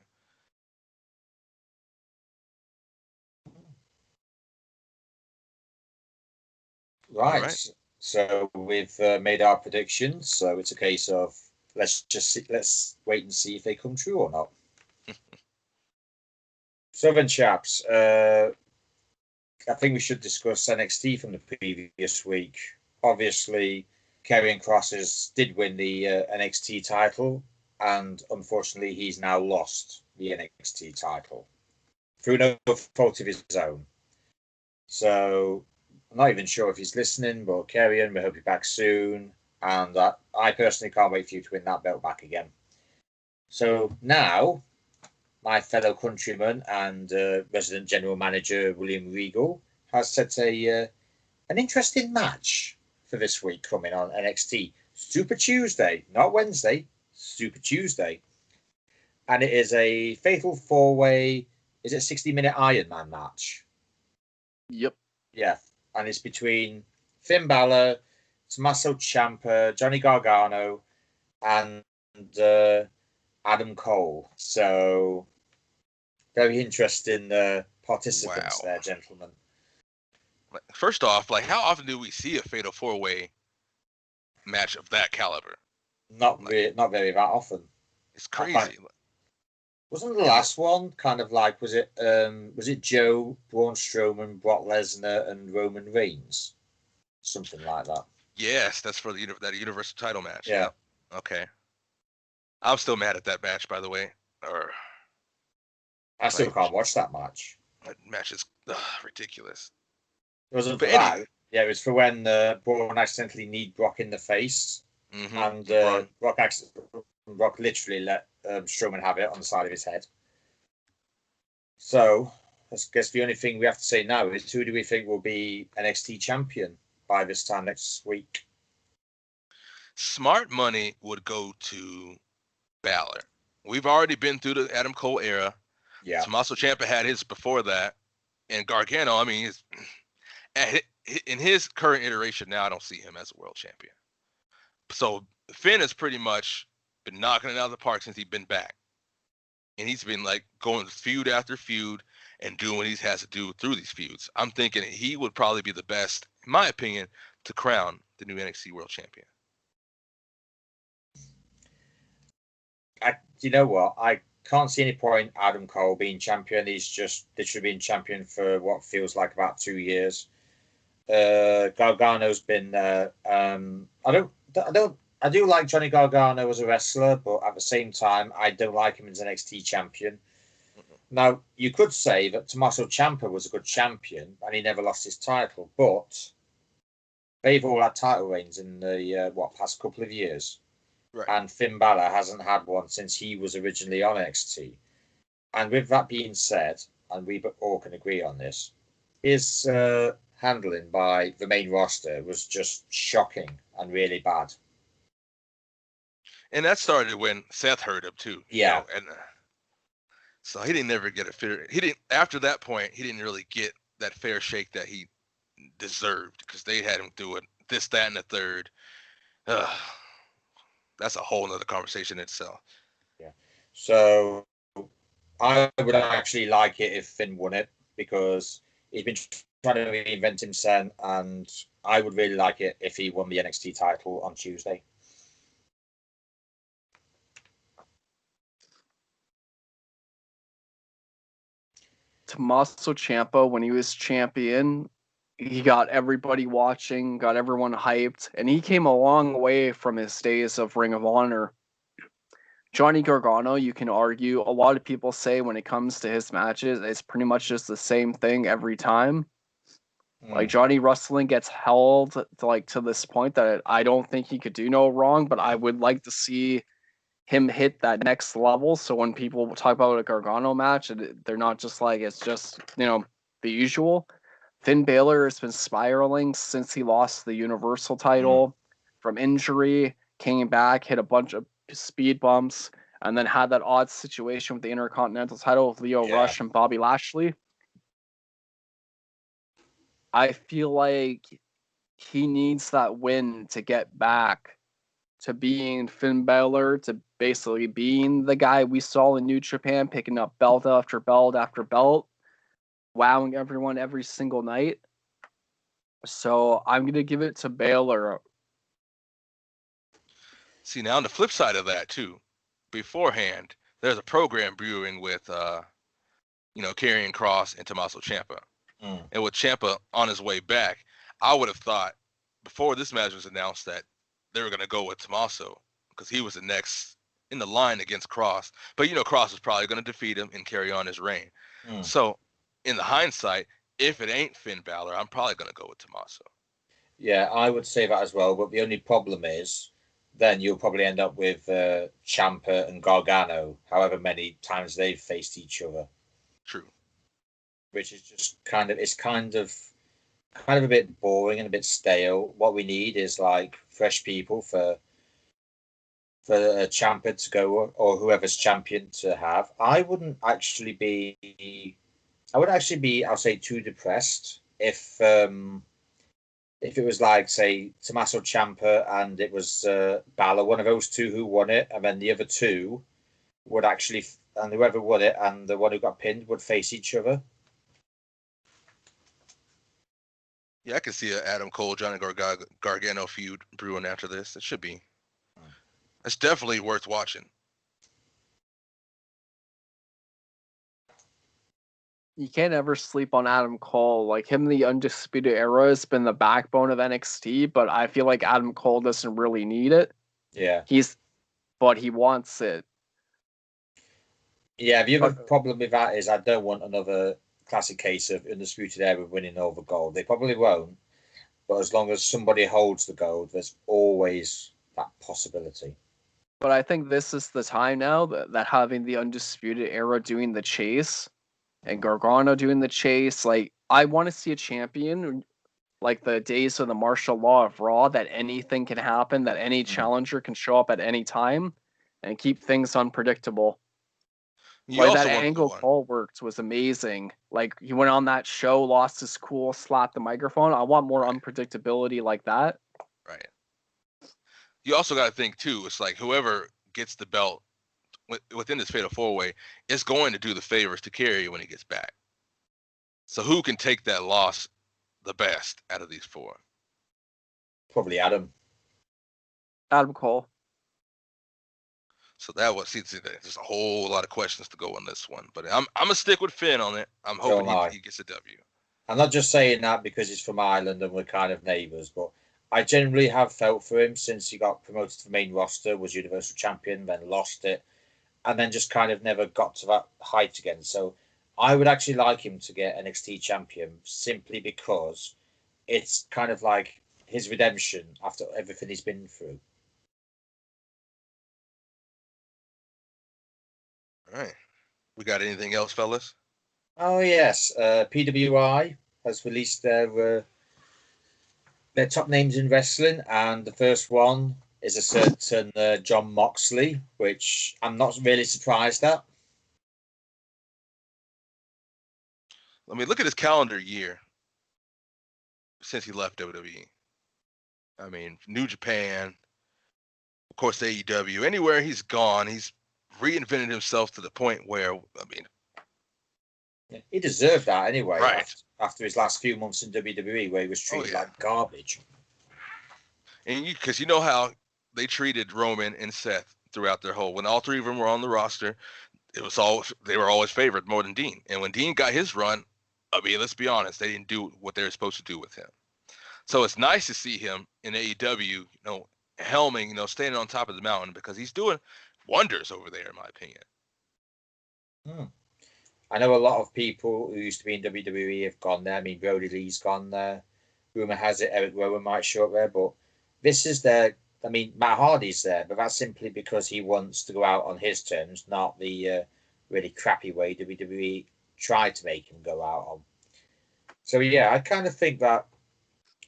Speaker 3: Right.
Speaker 2: Right.
Speaker 3: So we've made our predictions. So it's a case of let's wait and see if they come true or not. So then, chaps, I think we should discuss NXT from the previous week. Obviously, Karrion Kross did win the NXT title, and unfortunately, he's now lost the NXT title through no fault of his own. So I'm not even sure if he's listening, but Karrion, we hope you're back soon. And I personally can't wait for you to win that belt back again. So now, my fellow countryman and resident general manager William Regal has set an interesting match for this week coming on NXT. Super Tuesday, not Wednesday, Super Tuesday. And it is a fatal four-way, is it 60-minute Iron Man match?
Speaker 1: Yep.
Speaker 3: Yeah, and it's between Finn Balor, Tommaso Ciampa, Johnny Gargano, and Adam Cole. So very interesting participants there, gentlemen.
Speaker 2: First off, like how often do we see a fatal four-way match of that caliber?
Speaker 3: Not very that often.
Speaker 2: It's crazy.
Speaker 3: Wasn't the last one kind of like was it Joe, Braun Strowman, Brock Lesnar, and Roman Reigns, something like that?
Speaker 2: Yes, that's for that Universal title match.
Speaker 3: Yeah.
Speaker 2: Yep. Okay. I'm still mad at that match, by the way.
Speaker 3: I still can't watch that match.
Speaker 2: That match is
Speaker 3: It
Speaker 2: ridiculous.
Speaker 3: wasn't for that. Yeah, it was for when Braun accidentally kneed Brock in the face, and Brock literally let Strowman have it on the side of his head. So I guess the only thing we have to say now is who do we think will be NXT champion by this time next week?
Speaker 2: Smart money would go to Balor. We've already been through the Adam Cole era.
Speaker 3: Yeah.
Speaker 2: Tommaso Ciampa had his before that, and Gargano. I mean, in his current iteration now, I don't see him as a world champion. So Finn has pretty much been knocking it out of the park since he's been back, and he's been like going feud after feud and doing what he has to do through these feuds. I'm thinking he would probably be the best, in my opinion, to crown the new NXT World Champion.
Speaker 3: You know what? I can't see any point Adam Cole being champion. He's just literally been champion for what feels like about 2 years. Gargano's been there. I do like Johnny Gargano as a wrestler, but at the same time, I don't like him as an NXT champion. Now, you could say that Tommaso Ciampa was a good champion and he never lost his title, but they've all had title reigns in the past couple of years.
Speaker 2: Right.
Speaker 3: And Finn Balor hasn't had one since he was originally on NXT. And with that being said, and we all can agree on this, his handling by the main roster was just shocking and really bad.
Speaker 2: And that started when Seth hurt him too.
Speaker 3: Yeah.
Speaker 2: And so he didn't never get a fair. He didn't. After that point, he didn't really get that fair shake that he deserved because they had him doing this, that, and the third. That's a whole nother conversation itself.
Speaker 3: Yeah. So I would actually like it if Finn won it because he's been trying to reinvent himself, and I would really like it if he won the NXT title on Tuesday.
Speaker 1: Tommaso Ciampa, when he was champion, he got everybody watching, got everyone hyped, and he came a long way from his days of Ring of Honor. Johnny Gargano, you can argue, a lot of people say when it comes to his matches, it's pretty much just the same thing every time. Like Johnny Wrestling gets held to this point that I don't think he could do no wrong, but I would like to see him hit that next level. So when people talk about a Gargano match, they're not just like it's just the usual. Finn Balor has been spiraling since he lost the Universal title from injury, came back, hit a bunch of speed bumps, and then had that odd situation with the Intercontinental title with Leo Rush and Bobby Lashley. I feel like he needs that win to get back to being Finn Balor, to basically being the guy we saw in New Japan, picking up belt after belt after belt, wowing everyone every single night. So I'm going to give it to Balor.
Speaker 2: See, now on the flip side of that, too, beforehand, there's a program brewing with, Karrion Kross and Tommaso Ciampa. And with Ciampa on his way back, I would have thought before this match was announced that they were going to go with Tommaso because he was the next in the line against Kross. But, Kross was probably going to defeat him and carry on his reign. So, in the hindsight, if it ain't Finn Balor, I'm probably going to go with Tommaso.
Speaker 3: Yeah, I would say that as well. But the only problem is then you'll probably end up with Ciampa and Gargano, however many times they've faced each other.
Speaker 2: True.
Speaker 3: Which is just kind of a bit boring and a bit stale. What we need is like fresh people for a champion to go, or whoever's champion to have. I wouldn't actually be, I'll say, too depressed if it was like, say, Tommaso Ciampa and it was Balor, one of those two who won it, and then the other two would actually, and whoever won it and the one who got pinned would face each other.
Speaker 2: Yeah, I can see an Adam Cole, Johnny Gargano feud brewing after this. It should be. It's definitely worth watching.
Speaker 1: You can't ever sleep on Adam Cole. Like him, the Undisputed Era has been the backbone of NXT, but I feel like Adam Cole doesn't really need it.
Speaker 3: Yeah.
Speaker 1: But he wants it.
Speaker 3: Yeah, the other problem with that is I don't want another classic case of Undisputed Era winning over gold. They probably won't, but as long as somebody holds the gold, there's always that possibility.
Speaker 1: But I think this is the time now that having the Undisputed Era doing the chase and Gargano doing the chase, like I want to see a champion like the days of the martial law of Raw, that anything can happen, that any challenger can show up at any time and keep things unpredictable. Like that angle Cole worked was amazing. Like he went on that show, lost his cool, slapped the microphone. I want more unpredictability like that.
Speaker 2: Right. You also got to think too. It's like whoever gets the belt within this Fatal 4-Way is going to do the favors to Kerry when he gets back. So who can take that loss the best out of these four?
Speaker 3: Probably Adam
Speaker 1: Cole.
Speaker 2: So that was there's a whole lot of questions to go on this one, but I'm gonna stick with Finn on it. I'm hoping he gets a W.
Speaker 3: I'm not just saying that because he's from Ireland and we're kind of neighbours, but I generally have felt for him since he got promoted to the main roster, was Universal Champion, then lost it, and then just kind of never got to that height again. So I would actually like him to get NXT Champion simply because it's kind of like his redemption after everything he's been through.
Speaker 2: All right. We got anything else, fellas?
Speaker 3: Oh, yes. PWI has released their top names in wrestling, and the first one is a certain Jon Moxley, which I'm not really surprised at.
Speaker 2: Let me look at his calendar year since he left WWE. I mean, New Japan, of course, AEW. Anywhere he's gone, he's reinvented himself to the point where, I mean,
Speaker 3: He deserved that anyway.
Speaker 2: Right.
Speaker 3: After his last few months in WWE, where he was treated like garbage.
Speaker 2: And because you know how they treated Roman and Seth throughout their whole, when all three of them were on the roster, they were always favored more than Dean. And when Dean got his run, I mean, let's be honest, they didn't do what they were supposed to do with him. So it's nice to see him in AEW, helming, standing on top of the mountain, because he's doing wonders over there, in my opinion.
Speaker 3: I know a lot of people who used to be in WWE have gone there. I mean, Brody Lee's gone there. Rumor has it Eric Rowan might show up there, but this is their. I mean, Matt Hardy's there, but that's simply because he wants to go out on his terms, not the really crappy way WWE tried to make him go out on. So yeah, I kind of think that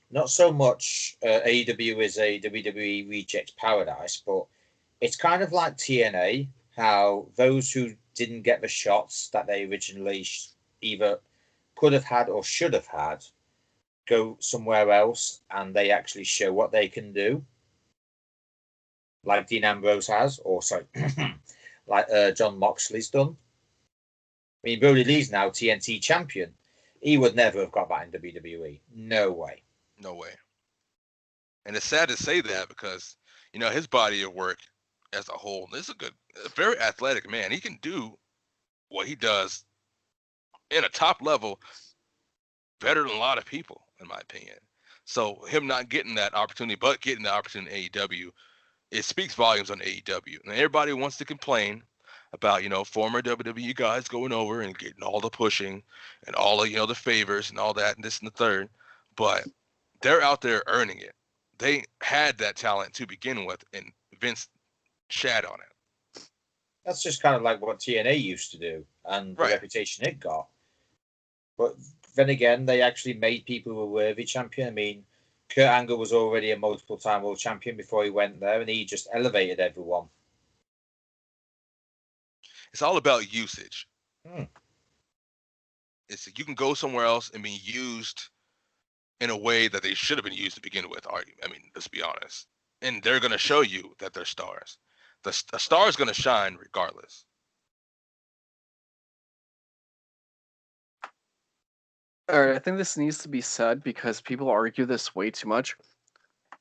Speaker 3: not so much AEW is a WWE reject paradise, but it's kind of like TNA, how those who didn't get the shots that they originally either could have had or should have had go somewhere else and they actually show what they can do. Like Dean Ambrose has, or sorry, like John Moxley's done. I mean, Brody Lee's now TNT champion. He would never have got that in WWE. No way.
Speaker 2: No way. And it's sad to say that because, his body of work as a whole, this is a very athletic man. He can do what he does in a top level better than a lot of people, in my opinion. So him not getting that opportunity, but getting the opportunity in AEW, it speaks volumes on AEW. And everybody wants to complain about, former WWE guys going over and getting all the pushing and all of, the favors and all that and this and the third. But they're out there earning it. They had that talent to begin with, and Vince shat on it.
Speaker 3: That's just kind of like what TNA used to do and the reputation it got. But then again, they actually made people who were worthy champion. I mean, Kurt Angle was already a multiple-time world champion before he went there, and he just elevated everyone.
Speaker 2: It's all about usage.
Speaker 3: You
Speaker 2: can go somewhere else and be used in a way that they should have been used to begin with. I mean, let's be honest. And they're going to show you that they're stars. The star is going to shine regardless.
Speaker 1: All right, I think this needs to be said because people argue this way too much.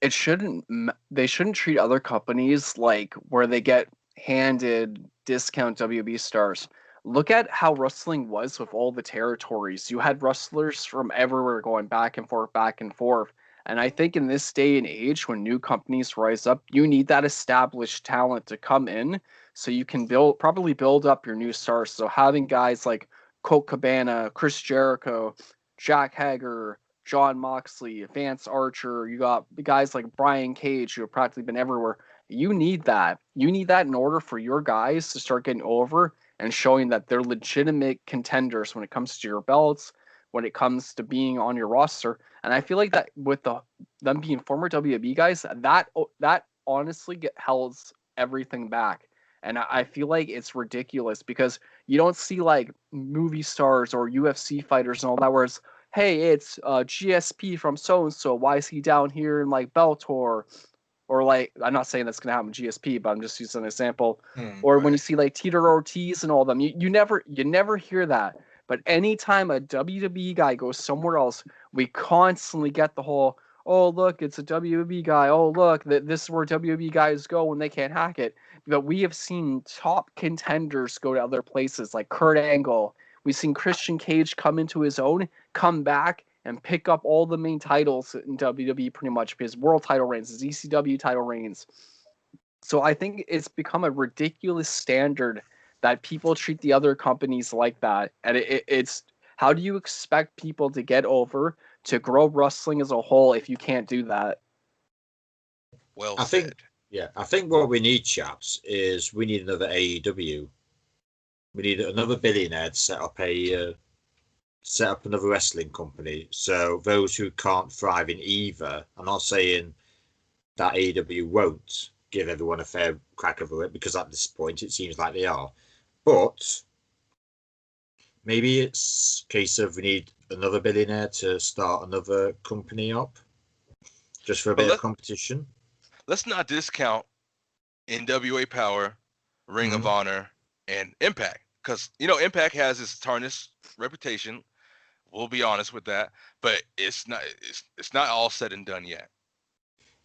Speaker 1: They shouldn't treat other companies like where they get handed discount WB stars. Look at how wrestling was with all the territories. You had wrestlers from everywhere going back and forth, back and forth. And I think in this day and age, when new companies rise up, you need that established talent to come in so you can probably build up your new stars. So having guys like Colt Cabana, Chris Jericho, Jack Hager, John Moxley, Vance Archer, you got guys like Brian Cage who have practically been everywhere. You need that. You need that in order for your guys to start getting over and showing that they're legitimate contenders when it comes to your belts, when it comes to being on your roster. And I feel like that with them being former WWE guys, that honestly holds everything back. And I feel like it's ridiculous because you don't see like movie stars or UFC fighters and all that where it's, hey, it's GSP from so-and-so. Why is he down here in like Bellator? Or like, I'm not saying that's going to happen with GSP, but I'm just using an example. Or when you see like Tito Ortiz and all of them, you never hear that. But anytime a WWE guy goes somewhere else, we constantly get the whole, oh, look, it's a WWE guy. Oh, look, this is where WWE guys go when they can't hack it. But we have seen top contenders go to other places like Kurt Angle. We've seen Christian Cage come into his own, come back, and pick up all the main titles in WWE pretty much, his world title reigns, his ECW title reigns. So I think it's become a ridiculous standard that people treat the other companies like that. And it's how do you expect people to get over to grow wrestling as a whole if you can't do that?
Speaker 2: Well said.
Speaker 3: I think what we need, chaps, is we need another AEW. We need another billionaire to set up another wrestling company. So those who can't thrive in either, I'm not saying that AEW won't give everyone a fair crack of it, because at this point it seems like they are. But maybe it's a case of we need another billionaire to start another company up, just for a bit of competition.
Speaker 2: Let's not discount NWA Power, Ring of Honor, and Impact, because Impact has its tarnished reputation. We'll be honest with that, but it's not all said and done yet.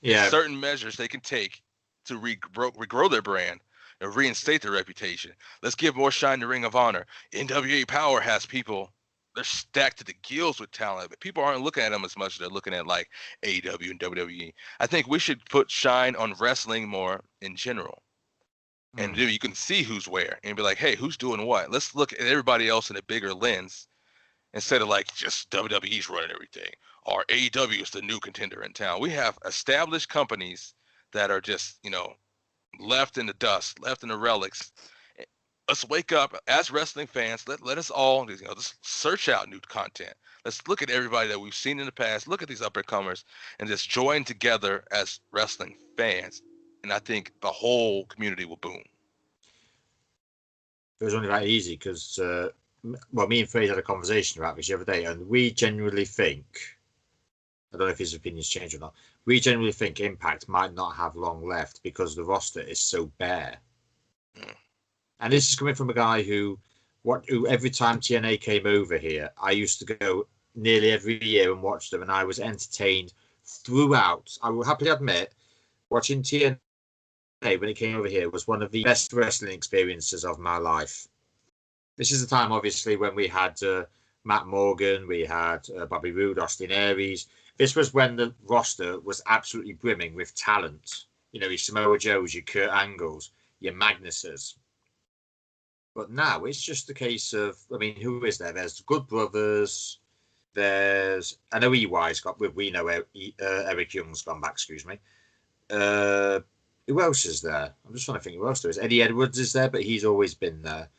Speaker 3: Yeah.
Speaker 2: There's certain measures they can take to regrow their brand and reinstate their reputation. Let's give more shine to Ring of Honor. NWA Power has people. They're stacked to the gills with talent, but people aren't looking at them as much as they're looking at like AEW and WWE. I think we should put shine on wrestling more in general. And you can see who's where and be like, hey, who's doing what? Let's look at everybody else in a bigger lens instead of like just WWE's running everything or AEW is the new contender in town. We have established companies that are just, left in the dust, left in the relics. Let's wake up as wrestling fans. Let us all, just search out new content. Let's look at everybody that we've seen in the past, look at these up-and-comers, and just join together as wrestling fans. And I think the whole community will boom.
Speaker 3: It was only that easy because, me and Fraser had a conversation about this the other day, and we genuinely think, I don't know if his opinion's changed or not, we genuinely think Impact might not have long left because the roster is so bare. And this is coming from a guy who every time TNA came over here, I used to go nearly every year and watch them, and I was entertained throughout. I will happily admit, watching TNA when it came over here was one of the best wrestling experiences of my life. This is the time, obviously, when we had Matt Morgan, we had Bobby Roode, Austin Aries. This was when the roster was absolutely brimming with talent. Your Samoa Joes, your Kurt Angles, your Magnuses. But now it's just a case of, who is there? There's Good Brothers. There's, I know EY's we know Eric Young's gone back, excuse me. Who else is there? I'm just trying to think who else there is. Eddie Edwards is there, but he's always been there.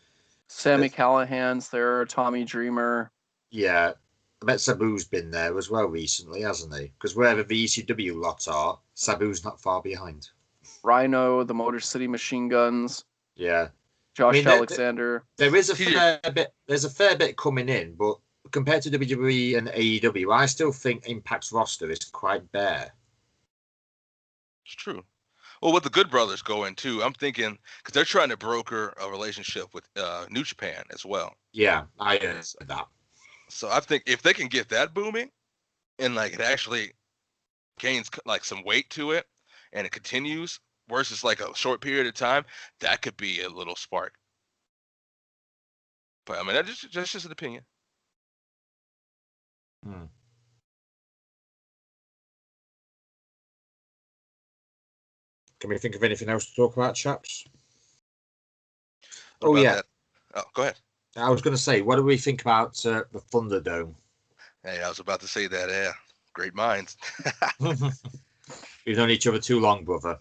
Speaker 1: Sammy Callahan's there, Tommy Dreamer.
Speaker 3: Yeah. I bet Sabu's been there as well recently, hasn't he? Because wherever the ECW lot are, Sabu's not far behind.
Speaker 1: Rhino, the Motor City Machine Guns.
Speaker 3: Yeah.
Speaker 1: Josh Alexander.
Speaker 3: There is a fair bit. There's a fair bit coming in, but compared to WWE and AEW, I still think Impact's roster is quite bare.
Speaker 2: It's true. Well, with the Good Brothers going too, I'm thinking because they're trying to broker a relationship with New Japan as well.
Speaker 3: Yeah, I heard that.
Speaker 2: So I think if they can get that booming, and like it actually gains like some weight to it, and it continues versus like a short period of time, that could be a little spark. But that's just an opinion.
Speaker 3: Can we think of anything else to talk about, chaps?
Speaker 2: Oh, yeah. Oh, go ahead.
Speaker 3: I was going to say, what do we think about the Thunderdome?
Speaker 2: Hey, I was about to say that. Yeah, great minds.
Speaker 3: We've known each other too long, brother.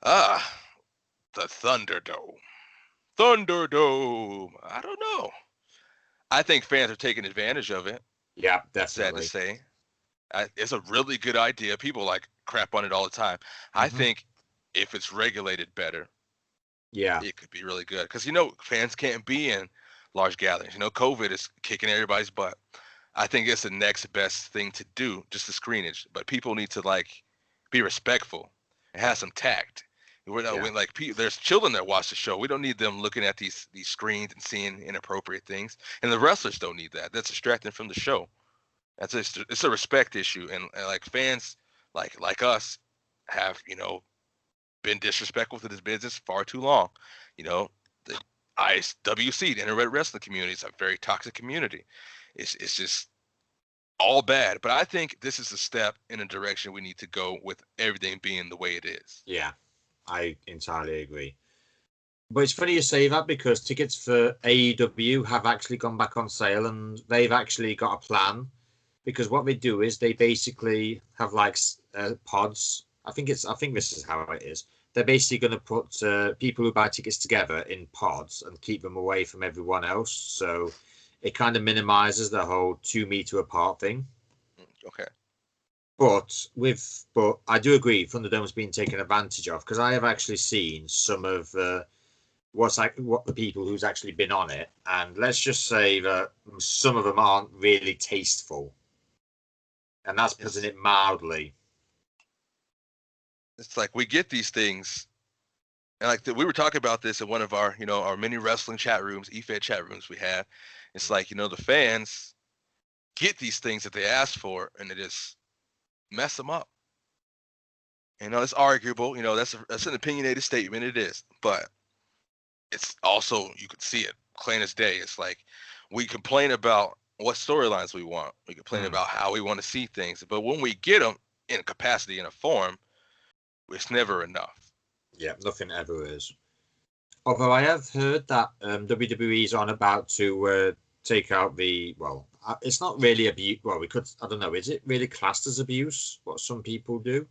Speaker 2: The Thunderdome. Thunderdome. I don't know. I think fans are taking advantage of it.
Speaker 3: Yeah, definitely.
Speaker 2: Sad to say. It's a really good idea. People like crap on it all the time. I think if it's regulated better, it could be really good. Because, fans can't be in large gatherings. COVID is kicking everybody's butt. I think it's the next best thing to do, just the screenage. But people need to, be respectful and have some tact. We're not there's children that watch the show. We don't need them looking at these screens and seeing inappropriate things. And the wrestlers don't need that. That's distracting from the show. It's a respect issue, and like fans like us have been disrespectful to this business far too long. The IWC, the Internet Wrestling community, is a very toxic community. It's just all bad. But I think this is a step in a direction we need to go with everything being the way it is.
Speaker 3: Yeah, I entirely agree. But it's funny you say that because tickets for AEW have actually gone back on sale, and they've actually got a plan. Because what they do is they basically have pods. I think this is how it is. They're basically going to put people who buy tickets together in pods and keep them away from everyone else. So it kind of minimizes the whole 2 meter apart thing.
Speaker 2: Okay.
Speaker 3: But I do agree Thunderdome's been taken advantage of because I have actually seen some of what the people who's actually been on it, and let's just say that some of them aren't really tasteful. And that's putting it mildly.
Speaker 2: It's like we get these things And like we were talking about this in one of our, our mini wrestling chat rooms, EFED chat rooms we have. It's like, the fans get these things that they ask for and they just mess them up. It's arguable. That's an opinionated statement. It is, but it's also, you could see it plain as day. It's like we complain about what storylines we want. We complain about how we want to see things, but when we get them in a capacity, in a form, it's never enough.
Speaker 3: Yeah, nothing ever is. Although I have heard that WWE is on about to take out the, well, it's not really abuse. Well, I don't know, is it really classed as abuse, what some people do?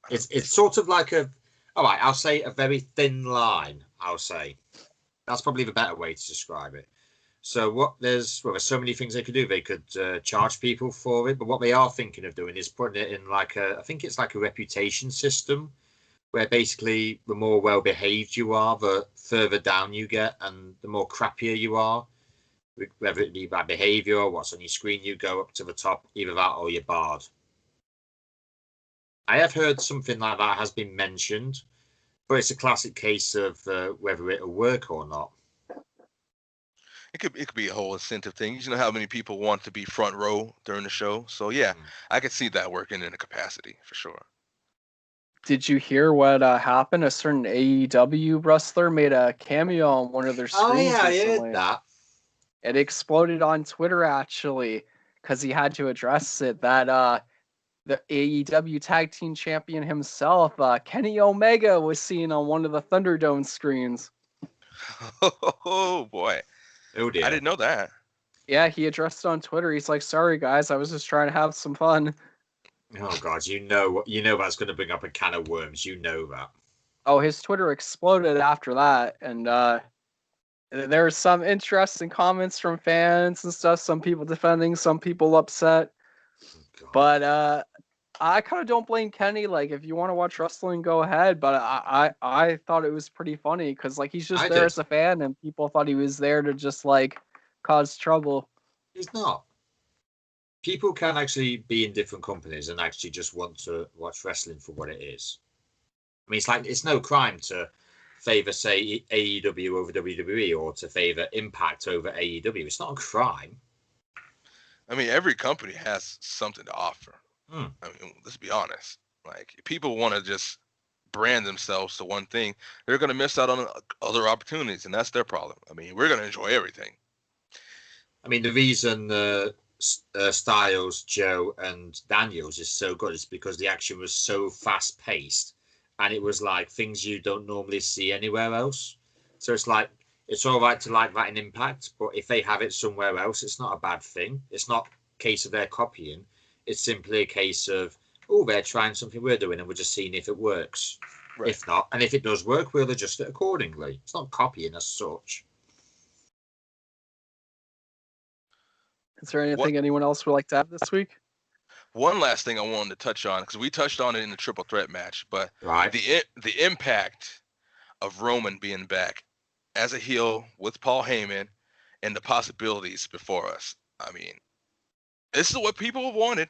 Speaker 3: It's sort of like all right, I'll say a very thin line, I'll say. That's probably the better way to describe it. So there's so many things they could do. They could charge people for it, but what they are thinking of doing is putting it in I think it's like a reputation system, where basically the more well-behaved you are, the further down you get, and the more crappier you are, whether it be bad behavior or what's on your screen, you go up to the top, either that or you're barred. I have heard something like that has been mentioned, but it's a classic case of whether it'll work or not.
Speaker 2: It could be a whole incentive thing. You know how many people want to be front row during the show. So yeah, I could see that working in a capacity for sure.
Speaker 1: Did you hear what happened? A certain AEW wrestler made a cameo on one of their screens.
Speaker 3: Oh yeah,
Speaker 1: recently.
Speaker 3: I heard that.
Speaker 1: It exploded on Twitter actually, because he had to address it that the AEW Tag Team Champion himself, Kenny Omega, was seen on one of the Thunderdome screens.
Speaker 2: Oh boy.
Speaker 3: Oh dear.
Speaker 2: I didn't know that.
Speaker 1: Yeah, he addressed it on Twitter. He's like, "Sorry guys, I was just trying to have some fun."
Speaker 3: Oh god, you know that's going to bring up a can of worms. You know that.
Speaker 1: Oh, his Twitter exploded after that, and there were some interesting comments from fans and stuff. Some people defending, some people upset.
Speaker 3: Oh,
Speaker 1: but I kind of don't blame Kenny. Like, if you want to watch wrestling, go ahead. But I thought it was pretty funny because like he's just there as a fan, and people thought he was there to just like cause trouble.
Speaker 3: He's not. People can actually be in different companies and actually just want to watch wrestling for what it is. I mean, it's no crime to favor, say, AEW over WWE or to favor Impact over AEW. It's not a crime.
Speaker 2: I mean, every company has something to offer. I mean, let's be honest. Like, if people want to just brand themselves to one thing, they're going to miss out on other opportunities, and that's their problem. I mean, we're going to enjoy everything.
Speaker 3: I mean, the reason Styles, Joe, and Daniels is so good is because the action was so fast-paced, and it was like things you don't normally see anywhere else. So it's like, it's all right to like that in Impact, but if they have it somewhere else, it's not a bad thing. It's not a case of they're copying. It's simply a case of, oh, they're trying something we're doing, and we're just seeing if it works. Right. If not, and if it does work, we'll adjust it accordingly. It's not copying as such.
Speaker 1: Is there anything anyone else would like to add this week?
Speaker 2: One last thing I wanted to touch on, because we touched on it in the triple threat match, but the impact of Roman being back as a heel with Paul Heyman and the possibilities before us. I mean, this is what people have wanted.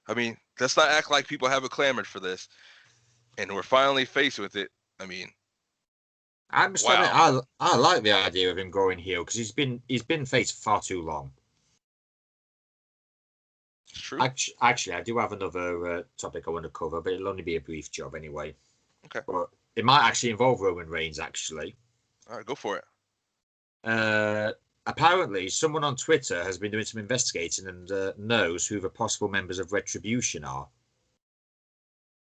Speaker 2: I mean, let's not act like people haven't clamored for this, and we're finally faced with it. I mean,
Speaker 3: I like the idea of him going heel because he's been face far too long.
Speaker 2: It's true.
Speaker 3: Actually, I do have another topic I want to cover, but it'll only be a brief job anyway.
Speaker 2: Okay.
Speaker 3: But it might actually involve Roman Reigns, actually.
Speaker 2: All right, go for it.
Speaker 3: Apparently, someone on Twitter has been doing some investigating and knows who the possible members of Retribution are.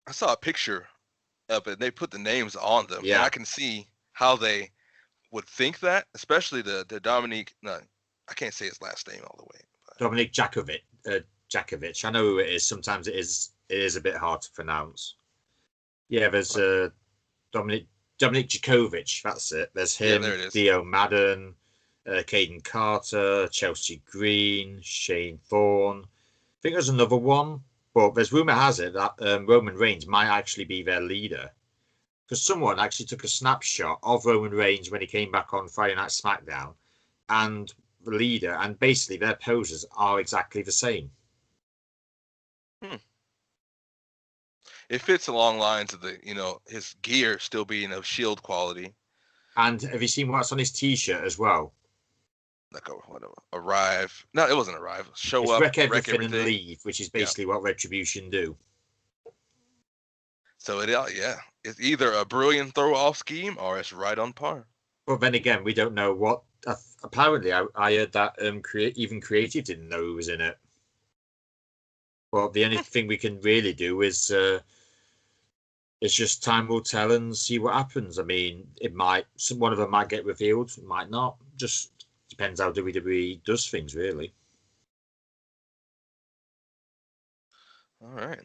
Speaker 2: I saw a picture of it. They put the names on them.
Speaker 3: Yeah.
Speaker 2: And I can see how they would think that, especially the Dominique. No, I can't say his last name all the way. But.
Speaker 3: Dominic Jakovic. I know who it is. Sometimes it is a bit hard to pronounce. Yeah, there's Dominic Jakovic. That's it. There's him.
Speaker 2: Yeah, there it is.
Speaker 3: Theo Madden, Caden Carter, Chelsea Green, Shane Thorne. I think there's another one, but there's rumor has it that Roman Reigns might actually be their leader. Because someone actually took a snapshot of Roman Reigns when he came back on Friday Night SmackDown, and the leader, and basically their poses are exactly the same.
Speaker 2: it fits along lines of the, his gear still being of Shield quality.
Speaker 3: And have you seen what's on his T-shirt as well?
Speaker 2: Like arrive. No, it wasn't arrive. Show
Speaker 3: it's
Speaker 2: up,
Speaker 3: wreck everything and leave, which is basically what Retribution do.
Speaker 2: So it's either a brilliant throw-off scheme or it's right on par.
Speaker 3: But then again, we don't know what. Apparently, I heard that even Creative didn't know who was in it. Well, the only thing we can really do is it's just time will tell and see what happens. I mean, one of them might get revealed, it might not. Just depends how WWE does things, really.
Speaker 2: All right.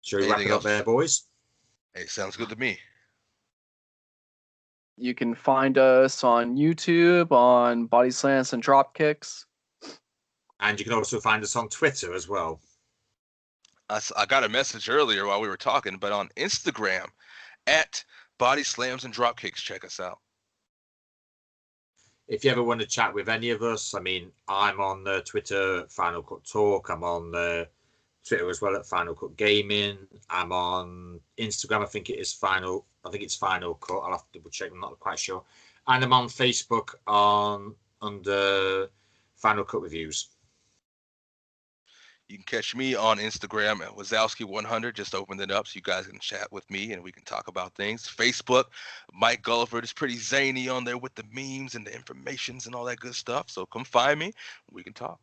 Speaker 3: Shall we wrap it up there, boys?
Speaker 2: Hey, sounds good to me.
Speaker 1: You can find us on YouTube, on Bodyslams and Dropkicks.
Speaker 3: And you can also find us on Twitter as well.
Speaker 2: I got a message earlier while we were talking, but on Instagram, at Bodyslams and Dropkicks, check us out.
Speaker 3: If you ever want to chat with any of us, I mean, I'm on Twitter, Final Cut Talk. I'm on Twitter as well at Final Cut Gaming. I'm on Instagram. I think it's Final Cut. I'll have to double check. I'm not quite sure. And I'm on Facebook under Final Cut Reviews.
Speaker 2: You can catch me on Instagram at Wazowski100. Just opened it up so you guys can chat with me and we can talk about things. Facebook, Mike Gulliver is pretty zany on there with the memes and the informations and all that good stuff. So come find me. We can talk.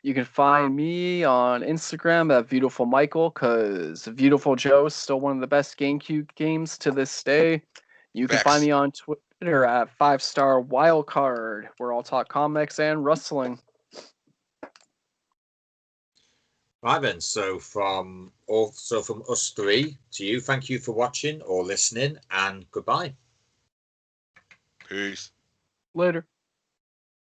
Speaker 1: You can find me on Instagram at Beautiful Michael, because Beautiful Joe is still one of the best GameCube games to this day. You can find me on Twitter at 5-Star Wildcard, where I'll talk comics and wrestling.
Speaker 3: Right then, so from us three to you, thank you for watching or listening, and goodbye.
Speaker 2: Peace.
Speaker 1: Later.